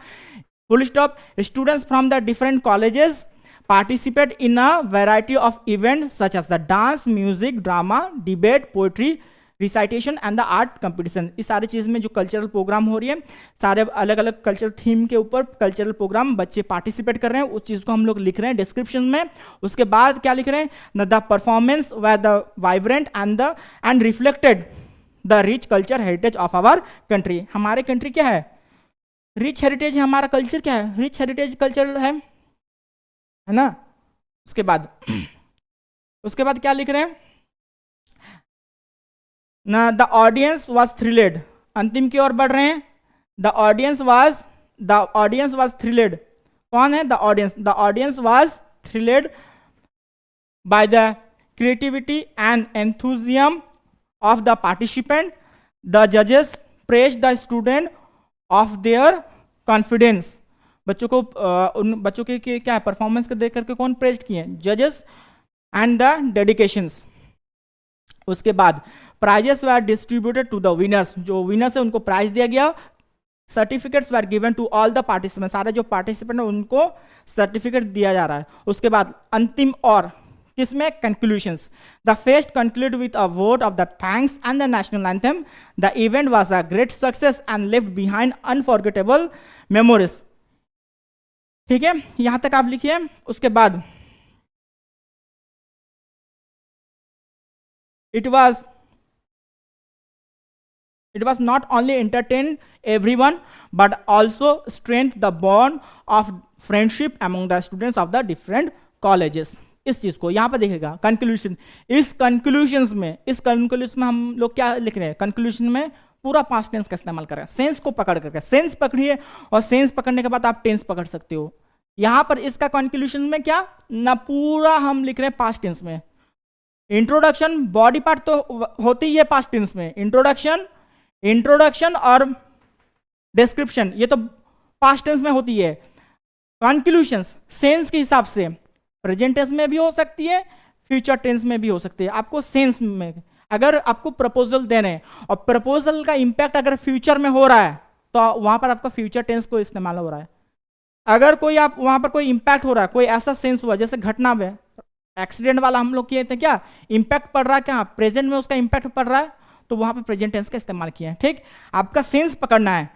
Full stop. Students from the different colleges participate in a variety of events such as the dance, music, drama, debate, poetry, recitation and the art competition. इस सारी चीज़ में जो cultural programme हो रही है, सारे अलग अलग कल्चरल थीम के ऊपर कल्चरल प्रोग्राम बच्चे पार्टिसिपेट कर रहे हैं, उस चीज़ को हम लोग लिख रहे हैं डिस्क्रिप्शन में। उसके बाद क्या लिख रहे हैं, the performance was the vibrant and reflected the rich culture heritage of our country. हमारे कंट्री क्या है, रिच हेरिटेज है, हमारा कल्चर क्या है, रिच हेरिटेज कल्चर है ना। उसके बाद क्या लिख रहे हैं ना, द ऑडियंस वाज थ्रिलेड, अंतिम की ओर बढ़ रहे हैं, द ऑडियंस वाज थ्रिलेड, कौन है, the audience was thrilled by the creativity and enthusiasm of the participant. The जजेस praise the student of their confidence. बच्चों को उन बच्चों के क्या है, परफॉर्मेंस को देख करके कौन प्रेज किए, जजेस एंड द डेडिकेशंस। उसके बाद prizes were distributed to the winners, जो विनर्स है उनको प्राइज दिया गया। Certificates were given to all the participant, सारे जो पार्टिसिपेंट है उनको सर्टिफिकेट दिया जा रहा है। उसके बाद अंतिम और किसमें, conclusions. The fest conclude with a vote of the thanks and the national anthem. The event was a great success and left behind unforgettable memories. ठीक है, यहां तक आप लिखिए। उसके बाद it was not only entertain everyone but also strength the bond of friendship among the students of the different colleges. इस चीज को यहां पर देखेगा कंक्लूशन। इस कंक्लूशन में हम लोग क्या लिख रहे हैं, कंक्लूशन में पूरा पास्ट टेंस का इस्तेमाल कर रहे हैं, सेंस को पकड़ करके। सेंस पकड़िए और सेंस पकड़ने के बाद आप टेंस पकड़ सकते हो। यहां पर इसका कंक्लूशन में क्या ना, पूरा हम लिख रहे हैं पास्ट टेंस में। इंट्रोडक्शन बॉडी पार्ट तो होती ही है पास्ट टेंस में, इंट्रोडक्शन और डिस्क्रिप्शन ये तो पास्ट टेंस में होती है। कंक्लूशन सेंस के हिसाब से प्रेजेंट टेंस में भी हो सकती है, फ्यूचर टेंस में भी हो सकती है। आपको सेंस में अगर आपको प्रपोजल देने और प्रपोजल का इंपैक्ट अगर फ्यूचर में हो रहा है तो वहां पर आपका फ्यूचर टेंस को इस्तेमाल हो रहा है। अगर कोई आप वहां पर कोई इंपैक्ट हो रहा है, कोई ऐसा सेंस हुआ जैसे घटना में एक्सीडेंट वाला हम लोग किए थे, क्या इंपैक्ट पड़ रहा है, क्या प्रेजेंट में उसका इंपैक्ट पड़ रहा है, तो वहां पर प्रेजेंट टेंस का इस्तेमाल किया है। ठीक, आपका सेंस पकड़ना है,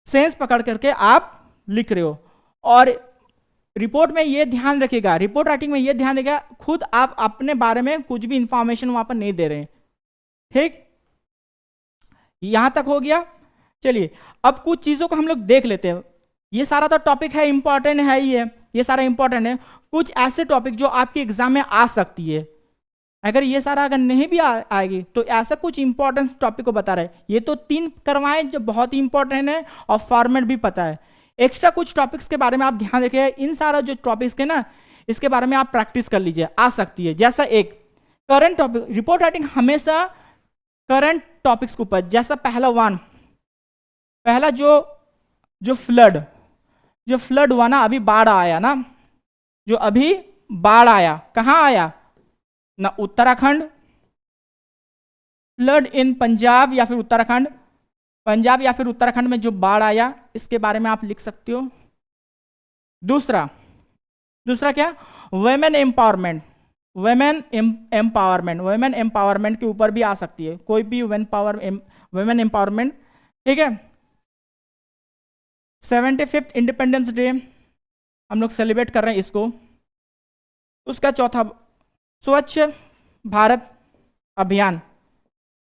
सेंस पकड़ करके आप लिख रहे हो। और रिपोर्ट में ये ध्यान रखिएगा, रिपोर्ट राइटिंग में ये ध्यान रखिएगा, खुद आप अपने बारे में कुछ भी इंफॉर्मेशन वहां पर नहीं दे रहे हैं। ठीक, यहां तक हो गया। चलिए अब कुछ चीजों को हम लोग देख लेते हैं। ये सारा तो टॉपिक है, इंपॉर्टेंट है, ये सारा इंपॉर्टेंट है। कुछ ऐसे टॉपिक जो आपके एग्जाम में आ सकती है, अगर ये सारा अगर नहीं भी आएगी तो ऐसा कुछ इंपॉर्टेंट टॉपिक को बता रहे हैं। ये तो 3 करवाएं जो बहुत ही इंपॉर्टेंट है और फॉर्मेट भी पता है। एक्स्ट्रा कुछ टॉपिक्स के बारे में आप ध्यान रखिए, इन सारा जो टॉपिक्स के ना, इसके बारे में आप प्रैक्टिस कर लीजिए, आ सकती है। जैसा एक करंट टॉपिक, रिपोर्ट राइटिंग हमेशा करंट टॉपिक्स के ऊपर, जैसा पहला जो फ्लड हुआ ना, अभी बाढ़ आया ना, जो अभी बाढ़ आया, कहाँ आया ना, उत्तराखंड, फ्लड इन पंजाब या फिर उत्तराखंड, पंजाब या फिर उत्तराखंड में जो बाढ़ आया, इसके बारे में आप लिख सकते हो। दूसरा क्या, वुमेन एम्पावरमेंट, वुमेन एम्पावरमेंट के ऊपर भी आ सकती है, कोई भी वुमेन एम्पावरमेंट। ठीक है, 75th इंडिपेंडेंस डे हम लोग सेलिब्रेट कर रहे हैं इसको। उसका चौथा, स्वच्छ भारत अभियान,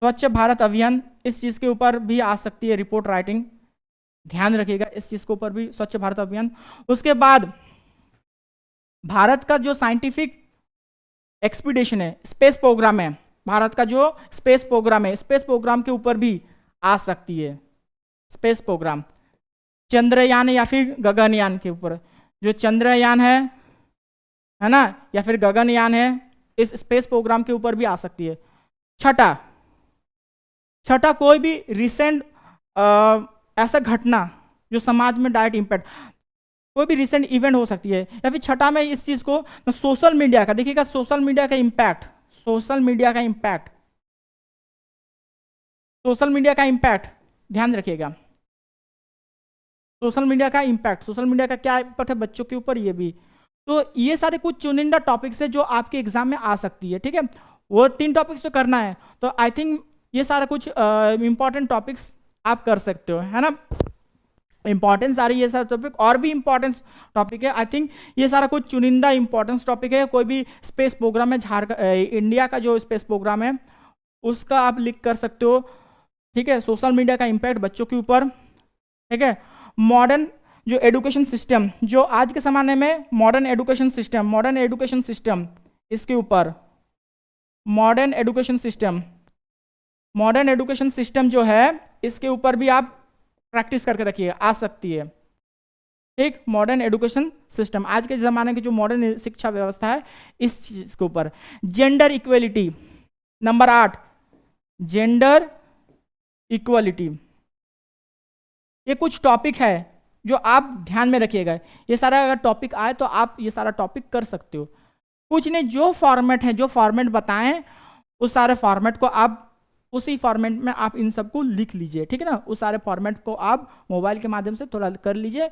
स्वच्छ भारत अभियान, इस चीज़ के ऊपर भी आ सकती है रिपोर्ट राइटिंग, ध्यान रखिएगा इस चीज़ के ऊपर भी, स्वच्छ भारत अभियान। उसके बाद भारत का जो साइंटिफिक एक्सपीडिशन है, स्पेस प्रोग्राम है, भारत का जो स्पेस प्रोग्राम है, स्पेस प्रोग्राम के ऊपर भी आ सकती है। स्पेस प्रोग्राम, चंद्रयान या फिर गगनयान के ऊपर, जो चंद्रयान है ना, या फिर गगनयान है, इस स्पेस प्रोग्राम के ऊपर भी आ सकती है। छठा कोई भी रिसेंट ऐसा घटना जो समाज में डायरेक्ट इम्पैक्ट, कोई भी रिसेंट इवेंट हो सकती है। या फिर छठा में इस चीज को सोशल मीडिया का, देखिएगा सोशल मीडिया का इम्पैक्ट, ध्यान रखिएगा। सोशल मीडिया का क्या इम्पैक्ट है बच्चों के ऊपर, ये भी। तो ये सारे कुछ चुनिंदा टॉपिक्स है जो आपके एग्जाम में आ सकती है। ठीक है, वो 3 टॉपिक्स तो करना है, तो आई थिंक ये सारा कुछ इंपॉर्टेंट टॉपिक्स आप कर सकते हो, है ना। इंपॉर्टेंस आ रही है ये सारा टॉपिक, और भी इंपॉर्टेंस टॉपिक है। आई थिंक ये सारा कुछ चुनिंदा इंपॉर्टेंस टॉपिक है। कोई भी स्पेस प्रोग्राम है, इंडिया का जो स्पेस प्रोग्राम है उसका आप लिख कर सकते हो। ठीक है, सोशल मीडिया का इम्पैक्ट बच्चों के ऊपर। ठीक है, मॉडर्न जो एजुकेशन सिस्टम, जो आज के ज़माने में मॉडर्न एजुकेशन सिस्टम, इसके ऊपर मॉडर्न एजुकेशन सिस्टम जो है, इसके ऊपर भी आप प्रैक्टिस करके रखिए, आ सकती है। ठीक, मॉडर्न एजुकेशन सिस्टम, आज के ज़माने की जो मॉडर्न शिक्षा व्यवस्था है, इस चीज़ के ऊपर। Gender equality, number 8, gender equality. ये कुछ टॉपिक है जो आप ध्यान में रखिएगा। ये सारा अगर टॉपिक आए तो आप ये सारा टॉपिक कर सकते हो। कुछ नहीं, जो फॉर्मेट बताएं, उस सारे फॉर्मेट को आप, उसी फॉर्मेट में आप इन सबको लिख लीजिए। ठीक है ना, उस सारे फॉर्मेट को आप मोबाइल के माध्यम से थोड़ा कर लीजिए,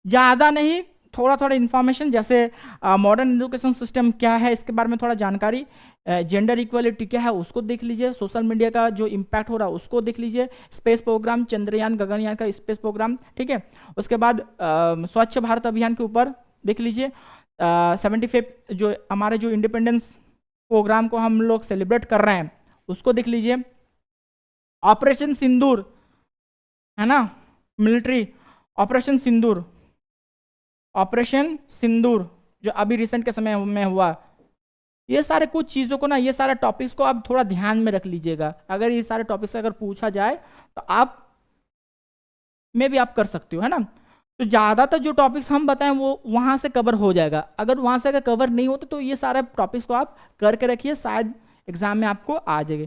ज़्यादा नहीं, थोड़ा इन्फॉर्मेशन, जैसे मॉडर्न एजुकेशन सिस्टम क्या है इसके बारे में थोड़ा जानकारी, जेंडर इक्वलिटी क्या है उसको देख लीजिए, सोशल मीडिया का जो इम्पैक्ट हो रहा है उसको देख लीजिए, स्पेस प्रोग्राम, चंद्रयान गगनयान का स्पेस प्रोग्राम। ठीक है, उसके बाद स्वच्छ भारत अभियान के ऊपर देख लीजिए, 75 जो हमारे जो इंडिपेंडेंस प्रोग्राम को हम लोग सेलिब्रेट कर रहे हैं उसको देख लीजिए। ऑपरेशन सिंदूर है ना, मिलिट्री ऑपरेशन सिंदूर जो अभी रिसेंट के समय में हुआ, ये सारे कुछ चीज़ों को ना, ये सारे टॉपिक्स को आप थोड़ा ध्यान में रख लीजिएगा। अगर ये सारे टॉपिक्स अगर पूछा जाए तो आप में भी आप कर सकते हो, है ना। तो ज़्यादातर जो टॉपिक्स हम बताएं वो वहाँ से कवर हो जाएगा। अगर वहाँ से अगर कवर नहीं होता तो ये सारे टॉपिक्स को आप करके रखिए, शायद एग्जाम में आपको आ जाएगा।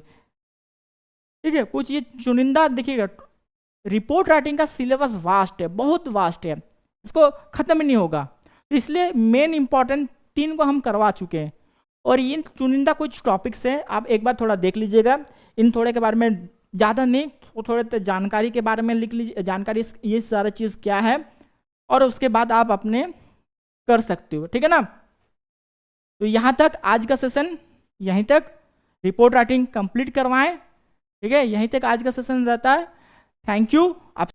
ठीक है, कुछ ये चुनिंदा देखिएगा, रिपोर्ट राइटिंग का सिलेबस वास्ट है, बहुत वास्ट है, इसको खत्म नहीं होगा। तो इसलिए मेन इंपॉर्टेंट 3 को हम करवा चुके हैं, और इन चुनिंदा कुछ टॉपिक्स हैं, आप एक बार थोड़ा देख लीजिएगा। इन थोड़े के बारे में ज़्यादा नहीं, थोड़े जानकारी के बारे में लिख लीजिए, जानकारी ये सारा चीज़ क्या है, और उसके बाद आप अपने कर सकते हो। ठीक है ना, तो यहाँ तक आज का सेशन, यहीं तक रिपोर्ट राइटिंग कंप्लीट करवाएं। ठीक है, यहीं तक आज का सेशन रहता है। Thank you. आप